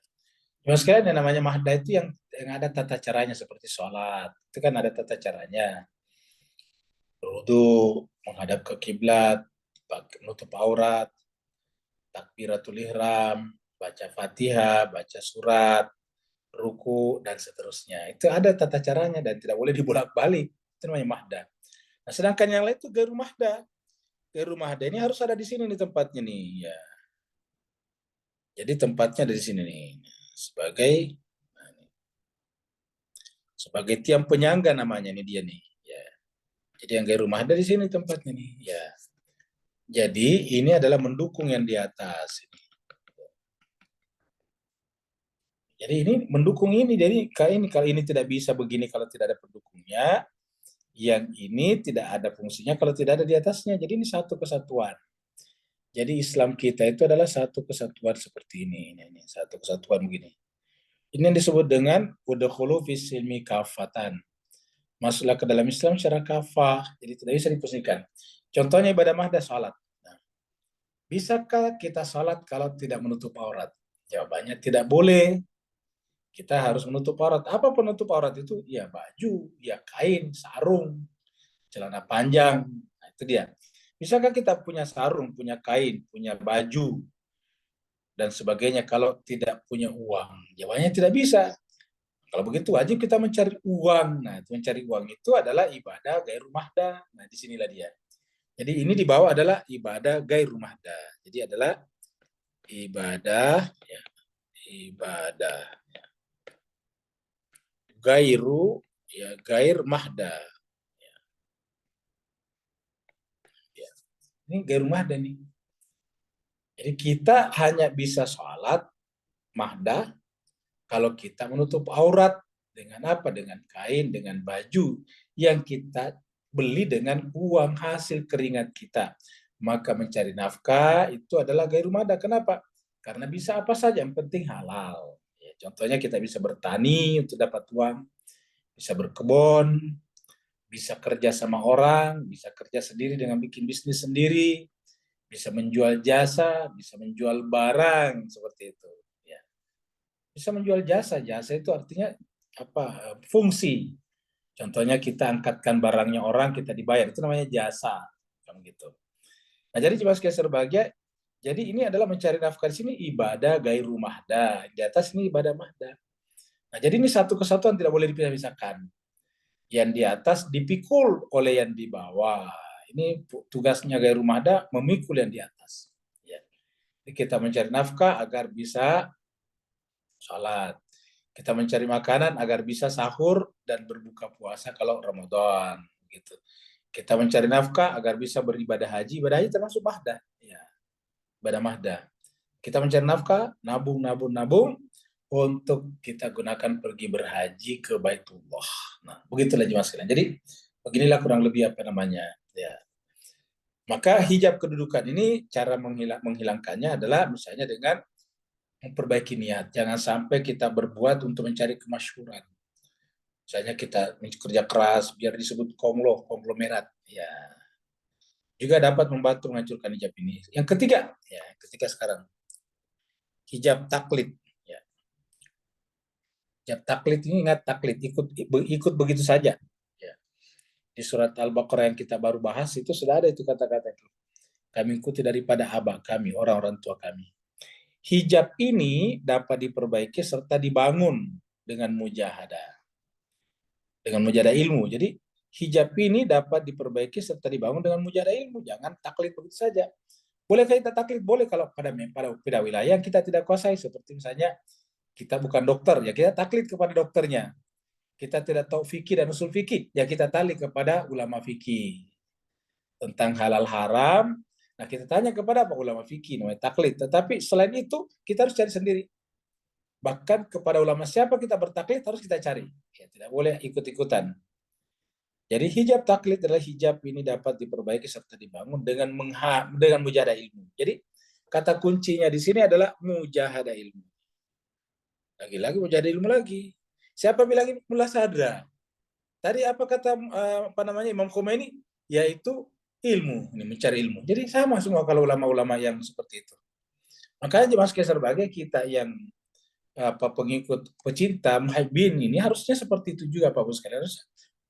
Cuma sekalian yang namanya mahda itu yang ada tata caranya seperti sholat. Itu kan ada tata caranya. Berwudu, menghadap ke kiblat, menutup aurat, takbiratul ihram, baca Fatihah, baca surat, ruku dan seterusnya. Itu ada tata caranya dan tidak boleh dibolak-balik. Itu namanya mahda. Nah, sedangkan yang lain itu gairu mahda. Gairu mahda ini harus ada di sini nih tempatnya nih. Ya. Jadi tempatnya ada di sini nih. Sebagai tiang penyangga namanya nih dia nih. Ya. Jadi yang gairu mahda di sini tempatnya nih. Ya. Jadi ini adalah mendukung yang di atas. Jadi ini mendukung ini. Jadi kalau ini tidak bisa begini kalau tidak ada pendukungnya. Yang ini tidak ada fungsinya kalau tidak ada di atasnya. Jadi ini satu kesatuan. Jadi Islam kita itu adalah satu kesatuan seperti ini. Ini satu kesatuan begini. Ini yang disebut dengan udkhulu fis silmi kafatan. Masuklah ke dalam Islam secara kafah. Jadi tidak bisa dipusingkan. Contohnya ibadah mahda salat. Nah, bisakah kita salat kalau tidak menutup aurat? Jawabannya tidak boleh. Kita harus menutup aurat. Apa penutup aurat itu? Ya baju, ya kain, sarung, celana panjang. Nah, itu dia. Bisakah kita punya sarung, punya kain, punya baju, dan sebagainya kalau tidak punya uang? Jawabannya tidak bisa. Kalau begitu wajib kita mencari uang. Nah, itu mencari uang itu adalah ibadah gairu mahda. Nah, disinilah dia. Jadi ini di bawah adalah ibadah gairu mahda. Jadi adalah ibadah, ya, ibadah gairu, ya, gair mahda. Ya. Ini gairu mahda nih. Jadi kita hanya bisa sholat mahda kalau kita menutup aurat dengan apa? Dengan kain, dengan baju yang kita beli dengan uang hasil keringat kita. Maka mencari nafkah itu adalah gairu mahda. Kenapa? Karena bisa apa saja, yang penting halal. Ya, contohnya kita bisa bertani untuk dapat uang, bisa berkebun, bisa kerja sama orang, bisa kerja sendiri dengan bikin bisnis sendiri, bisa menjual jasa, bisa menjual barang seperti itu. Ya. Bisa menjual jasa, jasa itu artinya apa? Fungsi. Contohnya kita angkatkan barangnya orang, kita dibayar, itu namanya jasa, kan gitu. Nah jadi cuma sekian berbahagia. Jadi ini adalah mencari nafkah di sini ibadah gairu mahda, di atas ini ibadah mahda. Nah jadi ini satu kesatuan tidak boleh dipisah-pisahkan. Yang di atas dipikul oleh yang di bawah. Ini tugasnya gairu mahda memikul yang di atas. Ya. Kita mencari nafkah agar bisa sholat. Kita mencari makanan agar bisa sahur dan berbuka puasa kalau Ramadan. Gitu. Kita mencari nafkah agar bisa beribadah haji. Ibadah haji termasuk mahda. Ya, ibadah mahda. Kita mencari nafkah, nabung, nabung, nabung. untuk kita gunakan pergi berhaji ke Baitullah. Nah, begitulah jemaah sekalian. Jadi beginilah kurang lebih apa namanya, ya. Maka hijab kedudukan ini cara menghilangkannya adalah misalnya dengan memperbaiki niat. Jangan sampai kita berbuat untuk mencari kemasyhuran. Misalnya kita kerja keras biar disebut konglomerat. Ya, juga dapat membantu menghancurkan hijab ini. Yang ketiga, ya, ketiga sekarang hijab taklid. Ya, hijab taklid ini ingat taklid ikut begitu saja. Ya. Di surat Al-Baqarah yang kita baru bahas itu sudah ada itu kata-kata itu. Kami ikuti daripada abah kami, orang-orang tua kami. Hijab ini dapat diperbaiki serta dibangun dengan mujahadah. Dengan mujahadah ilmu. Jadi hijab ini dapat diperbaiki serta dibangun dengan mujahadah ilmu. Jangan taklid begitu saja. Bolehkah kita taklid? Boleh kalau pada wilayah yang kita tidak kuasai. Seperti misalnya kita bukan dokter, ya kita taklid kepada dokternya. Kita tidak tahu fikih dan usul fikih, ya kita taklid kepada ulama fikih. Tentang halal haram, nah kita tanya kepada apa ulama fikih, namanya taklid. Tetapi selain itu, kita harus cari sendiri. Bahkan kepada ulama siapa kita bertaklid harus kita cari. Ya, tidak boleh ikut-ikutan. Jadi hijab taklid adalah hijab ini dapat diperbaiki serta dibangun dengan mujahadah ilmu. Jadi kata kuncinya di sini adalah mujahadah ilmu. Lagi-lagi mujahadah ilmu lagi. Siapa bilang ini? Mullah Sadra. Tadi apa kata apa namanya Imam Khomeini? Yaitu ilmu, ini mencari ilmu. Jadi sama semua kalau ulama-ulama yang seperti itu. Makanya Mas Kaisar sebagai kita yang pengikut pecinta muhibbin ini harusnya seperti itu juga Pak Bos sekalian, harus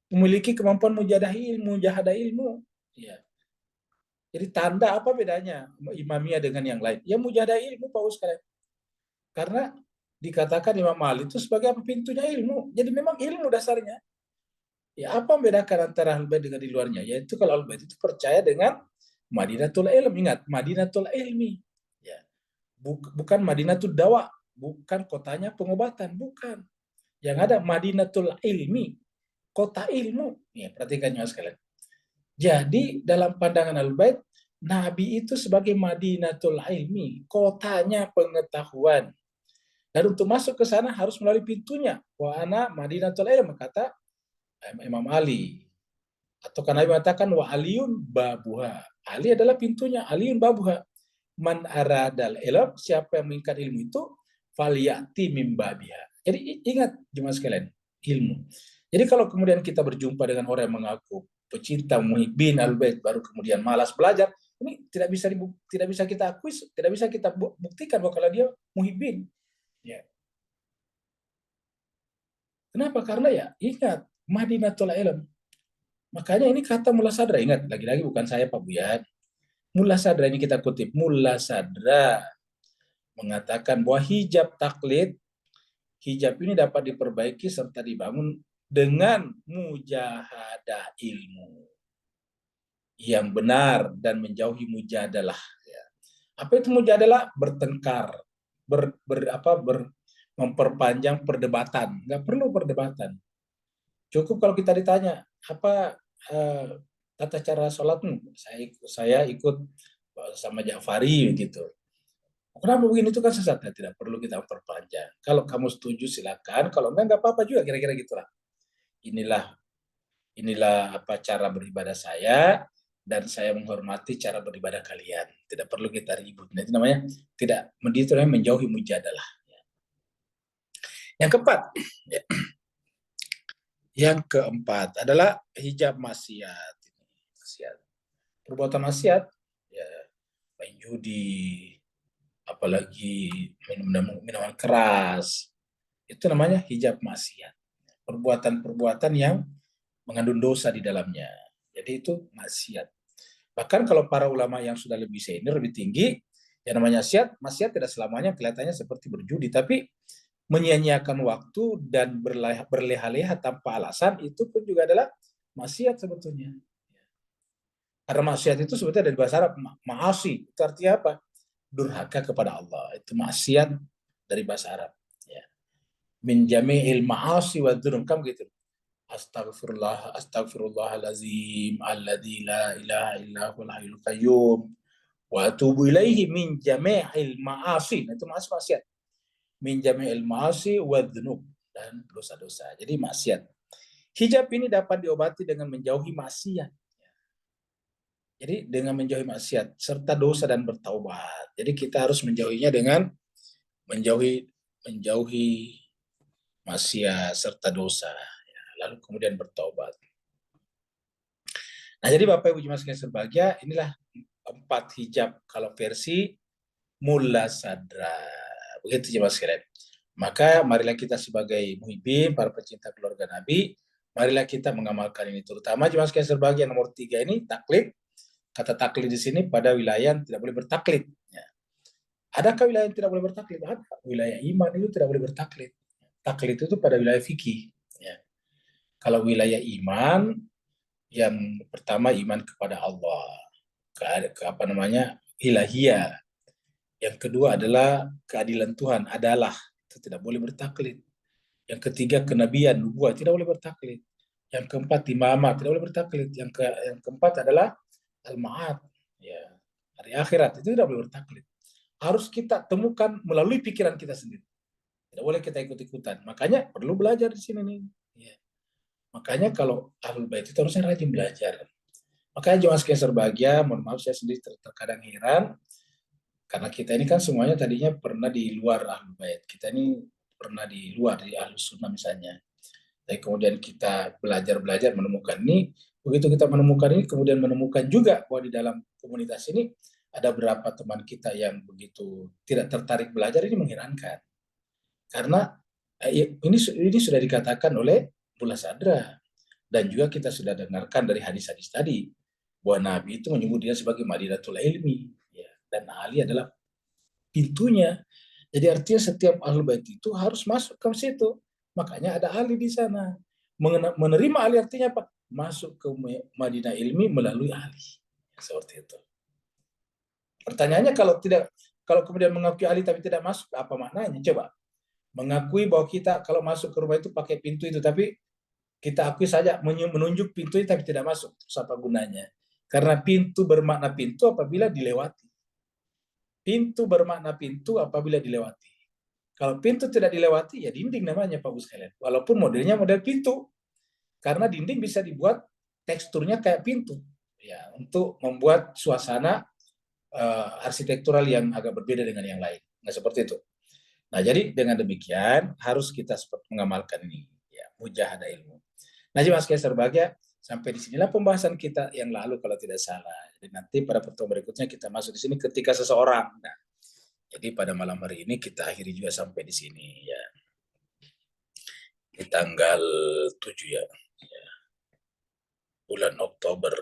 memiliki kemampuan mujahadah ilmu. Ya. Jadi tanda apa bedanya Imamiyah dengan yang lain? Ya mujahadah ilmu Pak Bos sekalian. Karena dikatakan Imam Ali itu sebagai apa pintunya ilmu. Jadi memang ilmu dasarnya. Ya, apa membedakan antara Ahlul Bait dengan di luarnya? Yaitu kalau Ahlul Bait itu percaya dengan Madinatul Ilm. Ingat, Madinatul Ilmi. Ya. Bukan Madinatul Dawa. Bukan kotanya pengobatan. Bukan. Yang ada Madinatul Ilmi. Kota ilmu. Ya, perhatikan ya sekalian. Jadi dalam pandangan Ahlul Bait, Nabi itu sebagai Madinatul Ilmi. Kotanya pengetahuan. Dan untuk masuk ke sana harus melalui pintunya. Wa ana Madinatul Ilm. Kata Imam Ali. Atau karena Nabi mengatakan wa aliyun babuha. Ali adalah pintunya, aliyun babuha. Man aradal ilm, siapa yang menginginkan ilmu itu, faliyati mim babiha. Jadi ingat jemaah sekalian, ilmu. Jadi kalau kemudian kita berjumpa dengan orang yang mengaku pecinta muhibbin al-bait baru kemudian malas belajar, ini tidak bisa kita akui, tidak bisa kita buktikan bahwa kalau dia muhibbin. Ya. Kenapa? Karena ya ingat Madinatul Ilm. Makanya ini kata Mullah Sadra, ingat, lagi-lagi bukan saya Pak Buyan. Mullah Sadra ini kita kutip, Mullah Sadra mengatakan bahwa hijab taklid, hijab ini dapat diperbaiki serta dibangun dengan mujahadah ilmu yang benar dan menjauhi mujadalah. Ya. Apa itu mujadalah? Bertengkar, memperpanjang perdebatan. Nggak perlu perdebatan. Cukup kalau kita ditanya, apa tata cara sholatmu? Saya ikut sama Ja'fari gitu. Kenapa begini itu kan sesat? Nah, tidak perlu kita perpanjang. Kalau kamu setuju silakan, kalau enggak apa-apa juga kira-kira gitulah. Inilah inilah apa cara beribadah saya dan saya menghormati cara beribadah kalian. Tidak perlu kita ribut. Nah, itu namanya tidak itu namanya menjauhi mujadalah. Yang keempat, ya. Yang keempat adalah hijab maksiat. Perbuatan maksiat, ya, main judi, apalagi minuman keras, itu namanya hijab maksiat. Perbuatan-perbuatan yang mengandung dosa di dalamnya. Jadi itu maksiat. Bahkan kalau para ulama yang sudah lebih senior, lebih tinggi, yang namanya maksiat tidak selamanya kelihatannya seperti berjudi, tapi menyia-nyiakan waktu dan berleha-leha tanpa alasan, itu pun juga adalah maksiat sebetulnya. Karena maksiat itu sebetulnya dari bahasa Arab, ma'asi. Itu artinya apa? Durhaka kepada Allah. Itu maksiat dari bahasa Arab. Ya. Min jami'il ma'asi wa dzunub. Kan gitu. Astagfirullahalazim alladzi la ilaha illa huwal hayyul qayyum wa atubu ilaihi min jami'il ma'asi. Nah, itu maksiat. min jami'il ma'asi wa dzunub, dan dosa-dosa. Jadi maksiat. Hijab ini dapat diobati dengan menjauhi maksiat. Jadi dengan menjauhi maksiat serta dosa dan bertaubat. Jadi kita harus menjauhinya dengan menjauhi maksiat serta dosa, ya, lalu kemudian bertaubat. Nah, jadi Bapak Ibu jemaat sekalian berbahagia, inilah 4 hijab kalau versi Mulla Sadra. Begitu jemaat sekalian. Maka marilah kita sebagai muhibbin, para pecinta keluarga Nabi, marilah kita mengamalkan ini, terutama jemaat sekalian berbahagia nomor 3 ini, taklid. Kata taklid di sini pada wilayah yang tidak boleh bertaklid. Ya. Adakah wilayah yang tidak boleh bertaklid? Ada. Wilayah iman itu tidak boleh bertaklid. Taklid itu pada wilayah fikih. Ya. Kalau wilayah iman, yang pertama iman kepada Allah, ilahiyah. Yang kedua adalah keadilan Tuhan, adalah, itu tidak boleh bertaklid. Yang ketiga kenabian, nubuah, tidak boleh bertaklid. Yang keempat imamah, tidak boleh bertaklid. Yang keempat adalah al-ma'ad, ya, hari akhirat, itu tidak boleh bertaklid. Harus kita temukan melalui pikiran kita sendiri. Tidak boleh kita ikut-ikutan. Makanya perlu belajar di sini nih. Ya. Makanya kalau Ahlul Bait itu harusnya rajin belajar. Makanya jemaah sekalian berbahagia, mohon maaf saya sendiri terkadang heran, karena kita ini kan semuanya tadinya pernah di luar Ahlul Bait. Kita ini pernah di luar, di Ahlus Sunnah misalnya. Tapi kemudian kita belajar menemukan ini, begitu kita menemukan ini, kemudian menemukan juga bahwa di dalam komunitas ini ada beberapa teman kita yang begitu tidak tertarik belajar, ini mengherankan. Karena ini sudah dikatakan oleh Mulla Sadra, dan juga kita sudah dengarkan dari hadis-hadis tadi bahwa Nabi itu menyebut dia sebagai Madinatul Ilmi, ya, dan Ali adalah pintunya. Jadi artinya setiap Ahlul Bait itu harus masuk ke situ. Makanya ada Ali di sana. Menerima Ali artinya apa? Masuk ke Madinah Ilmi melalui Ali. Seperti itu. Pertanyaannya kalau kemudian mengakui Ali tapi tidak masuk, apa maknanya? Coba. Mengakui bahwa kita kalau masuk ke rumah itu pakai pintu itu, tapi kita akui saja menunjuk pintu itu tapi tidak masuk. Terus apa gunanya? Karena pintu bermakna pintu apabila dilewati. Pintu bermakna pintu apabila dilewati. Kalau pintu tidak dilewati, ya dinding namanya Pak Bu sekalian. Walaupun modelnya model pintu. Karena dinding bisa dibuat teksturnya kayak pintu. Ya, untuk membuat suasana arsitektural yang agak berbeda dengan yang lain. Nah, seperti itu. Nah, jadi dengan demikian harus kita mengamalkan ini. Ya, mujahadah ilmu. Nah, jemaah sekalian berbahagia, sampai di sinilah pembahasan kita yang lalu kalau tidak salah. Jadi nanti pada pertemuan berikutnya kita masuk di sini ketika seseorang. Nah, jadi pada malam hari ini kita akhiri juga sampai di sini ya. Di tanggal 7 ya. Bulan Oktober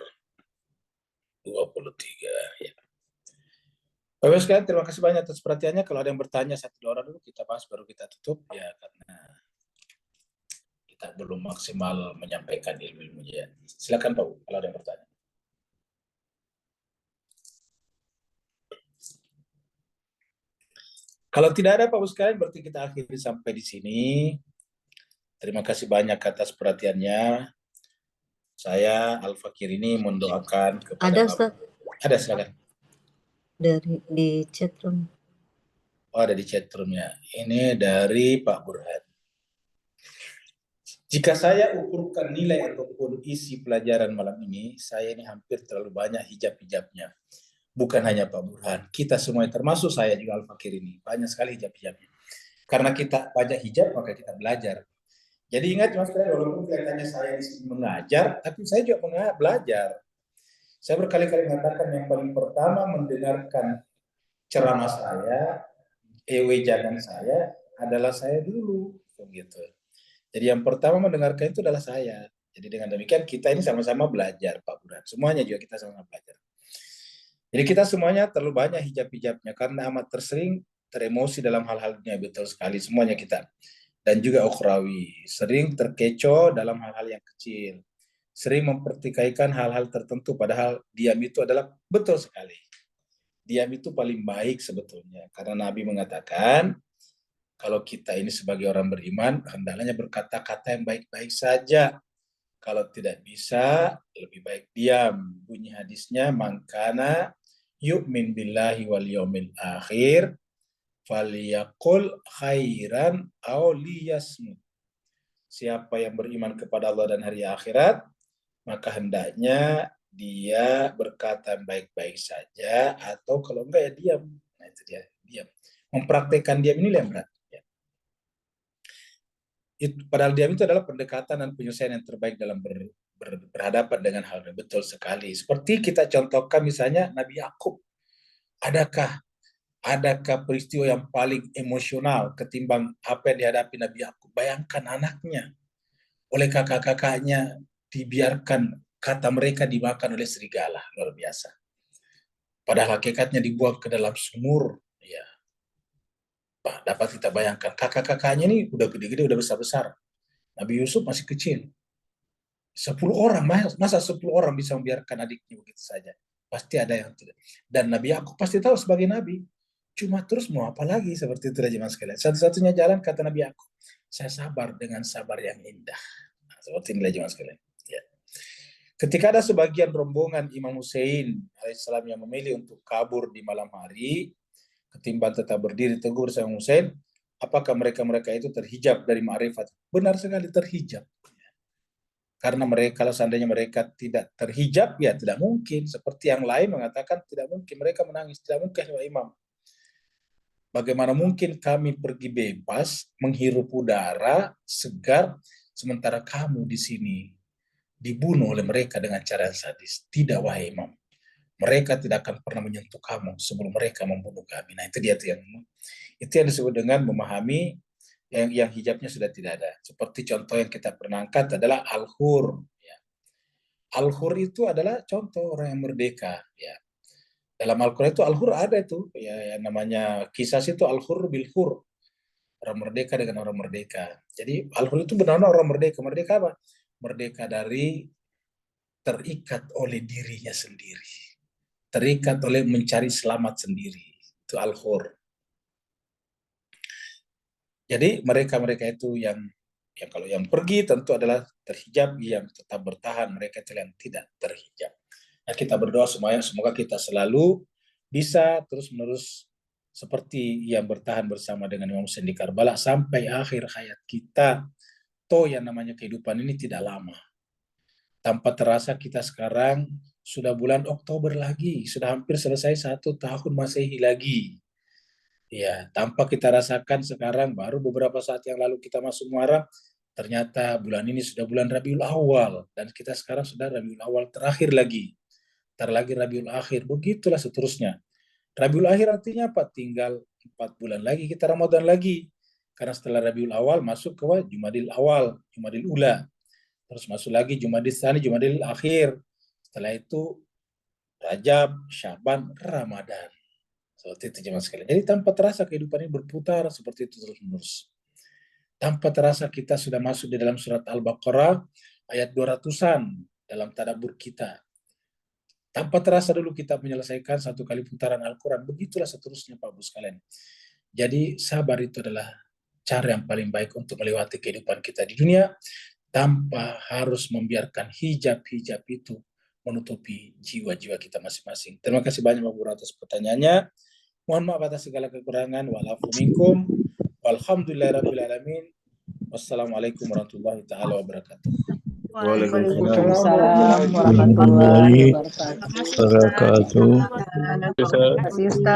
23 ya. Bapak sekalian, terima kasih banyak atas perhatiannya. Kalau ada yang bertanya 1-2 orang dulu kita bahas baru kita tutup ya, karena kita belum maksimal menyampaikan ilmu-ilmunya. Silakan Pak, kalau ada yang bertanya. Kalau tidak ada Pak sekalian, berarti kita akhiri sampai di sini. Terima kasih banyak atas perhatiannya. Saya Al-Fakir ini mendoakan kepada Ada Ustaz? Ada, silakan. Di chat room. Oh, ada di chat room-nya. Ini dari Pak Burhan. Jika saya ukurkan nilai ataupun isi pelajaran malam ini, saya ini hampir terlalu banyak hijab-hijabnya. Bukan hanya Pak Burhan, kita semua, termasuk saya juga Al-Fakir ini, banyak sekali hijab-hijabnya. Karena kita banyak hijab, maka kita belajar. Jadi ingat Mas Ferry, walaupun kelihatannya saya di sini mengajar, tapi saya juga belajar. Saya berkali-kali mengatakan yang paling pertama mendengarkan ceramah saya, wejangan saya adalah saya dulu, begitu. Jadi yang pertama mendengarkan itu adalah saya. Jadi dengan demikian kita ini sama-sama belajar, Pak Burhan. Semuanya juga kita sama-sama belajar. Jadi kita semuanya terlalu banyak hijab-hijabnya karena amat tersering teremosi dalam hal-hal dunia, betul sekali semuanya kita. Dan juga ukhrawi, sering terkecoh dalam hal-hal yang kecil. Sering mempertikaikan hal-hal tertentu padahal diam itu adalah betul sekali. Diam itu paling baik sebetulnya. Karena Nabi mengatakan, kalau kita ini sebagai orang beriman, hendaknya berkata-kata yang baik-baik saja. Kalau tidak bisa, lebih baik diam. Bunyi hadisnya, mangkana yu'min billahi wal yaumil akhir, Faliyaqul khairan aw liyasmut. Siapa yang beriman kepada Allah dan hari akhirat, maka hendaknya dia berkata baik-baik saja, atau kalau enggak ya diam. Nah itu dia, diam. Mempraktekkan diam ini yang berat. Ya. Padahal diam itu adalah pendekatan dan penyelesaian yang terbaik dalam berhadapan dengan hal yang betul sekali. Seperti kita contohkan misalnya Nabi Yakub. Adakah peristiwa yang paling emosional ketimbang apa yang dihadapi Nabi Yakub? Bayangkan anaknya oleh kakak-kakaknya dibiarkan, kata mereka dimakan oleh serigala, luar biasa. Padahal hakikatnya dibuang ke dalam sumur. Ya, dapat kita bayangkan kakak-kakaknya ini udah gede-gede, udah besar-besar. Nabi Yusuf masih kecil. 10 orang, masa 10 orang bisa membiarkan adiknya begitu saja? Pasti ada yang tidak. Dan Nabi Yakub pasti tahu sebagai nabi. Cuma terus mau apa lagi, seperti itu jemaah sekalian. Satu-satunya jalan, kata Nabi Yakub, saya sabar dengan sabar yang indah. Nah, seperti inilah jemaah sekalian. Ya. Ketika ada sebagian rombongan Imam Hussein alaihissalam yang memilih untuk kabur di malam hari, ketimbang tetap berdiri teguh bersama Hussein, apakah mereka itu terhijab dari ma'rifat? Benar sekali, terhijab. Karena mereka, kalau seandainya mereka tidak terhijab, ya tidak mungkin. Seperti yang lain mengatakan tidak mungkin mereka menangis, tidak mungkin, Pak Imam. Bagaimana mungkin kami pergi bebas, menghirup udara segar, sementara kamu di sini dibunuh oleh mereka dengan cara yang sadis? Tidak, wahai Imam. Mereka tidak akan pernah menyentuh kamu sebelum mereka membunuh kami. Nah itu dia itu yang disebut dengan memahami yang hijabnya sudah tidak ada. Seperti contoh yang kita pernah angkat adalah Al-Hur. Ya. Al-Hur itu adalah contoh orang yang merdeka. Ya. Dalam Al-Quran itu Al-Hur ada itu, ya, yang namanya kisah itu Al-Hur bil-Hur. Orang merdeka dengan orang merdeka. Jadi Al-Hur itu benar-benar orang merdeka. Merdeka apa? Merdeka dari terikat oleh dirinya sendiri. Terikat oleh mencari selamat sendiri. Itu Al-Hur. Jadi mereka itu yang kalau yang pergi tentu adalah terhijab, yang tetap bertahan mereka itu yang tidak terhijab. Nah, kita berdoa semoga kita selalu bisa terus-menerus seperti yang bertahan bersama dengan Imam Hussein di Karbala sampai akhir hayat kita. Toh yang namanya kehidupan ini tidak lama. Tanpa terasa kita sekarang sudah bulan Oktober lagi, sudah hampir selesai 1 tahun Masehi lagi. Ya, tanpa kita rasakan sekarang, baru beberapa saat yang lalu kita masuk Muharram, ternyata bulan ini sudah bulan Rabiul Awal, dan kita sekarang sudah Rabiul Awal terakhir lagi. Ntar lagi Rabiul Akhir, begitulah seterusnya. Rabiul Akhir artinya apa? Tinggal 4 bulan lagi kita Ramadan lagi. Karena setelah Rabiul Awal masuk ke Jumadil Awal, Jumadil Ula. Terus masuk lagi Jumadil Tsani, Jumadil Akhir. Setelah itu Rajab, Syaban, Ramadan. Seperti itu jemaah sekalian. Jadi tanpa terasa kehidupan ini berputar seperti itu terus-menerus. Tanpa terasa kita sudah masuk di dalam surat Al-Baqarah ayat 200-an dalam tadabbur kita. Tanpa terasa dulu kita menyelesaikan 1 kali putaran Al-Quran. Begitulah seterusnya Pak Bu sekalian. Jadi sabar itu adalah cara yang paling baik untuk melewati kehidupan kita di dunia tanpa harus membiarkan hijab-hijab itu menutupi jiwa-jiwa kita masing-masing. Terima kasih banyak Pak Bu atas pertanyaannya. Mohon maaf atas segala kekurangan. Wa'alafu minkum. Walhamdulillahirabbil alamin. Wassalamualaikum warahmatullahi taala wabarakatuh. Waalaikumsalam warahmatullahi wabarakatuh. wabarakatuh. Terima kasih Ustaz.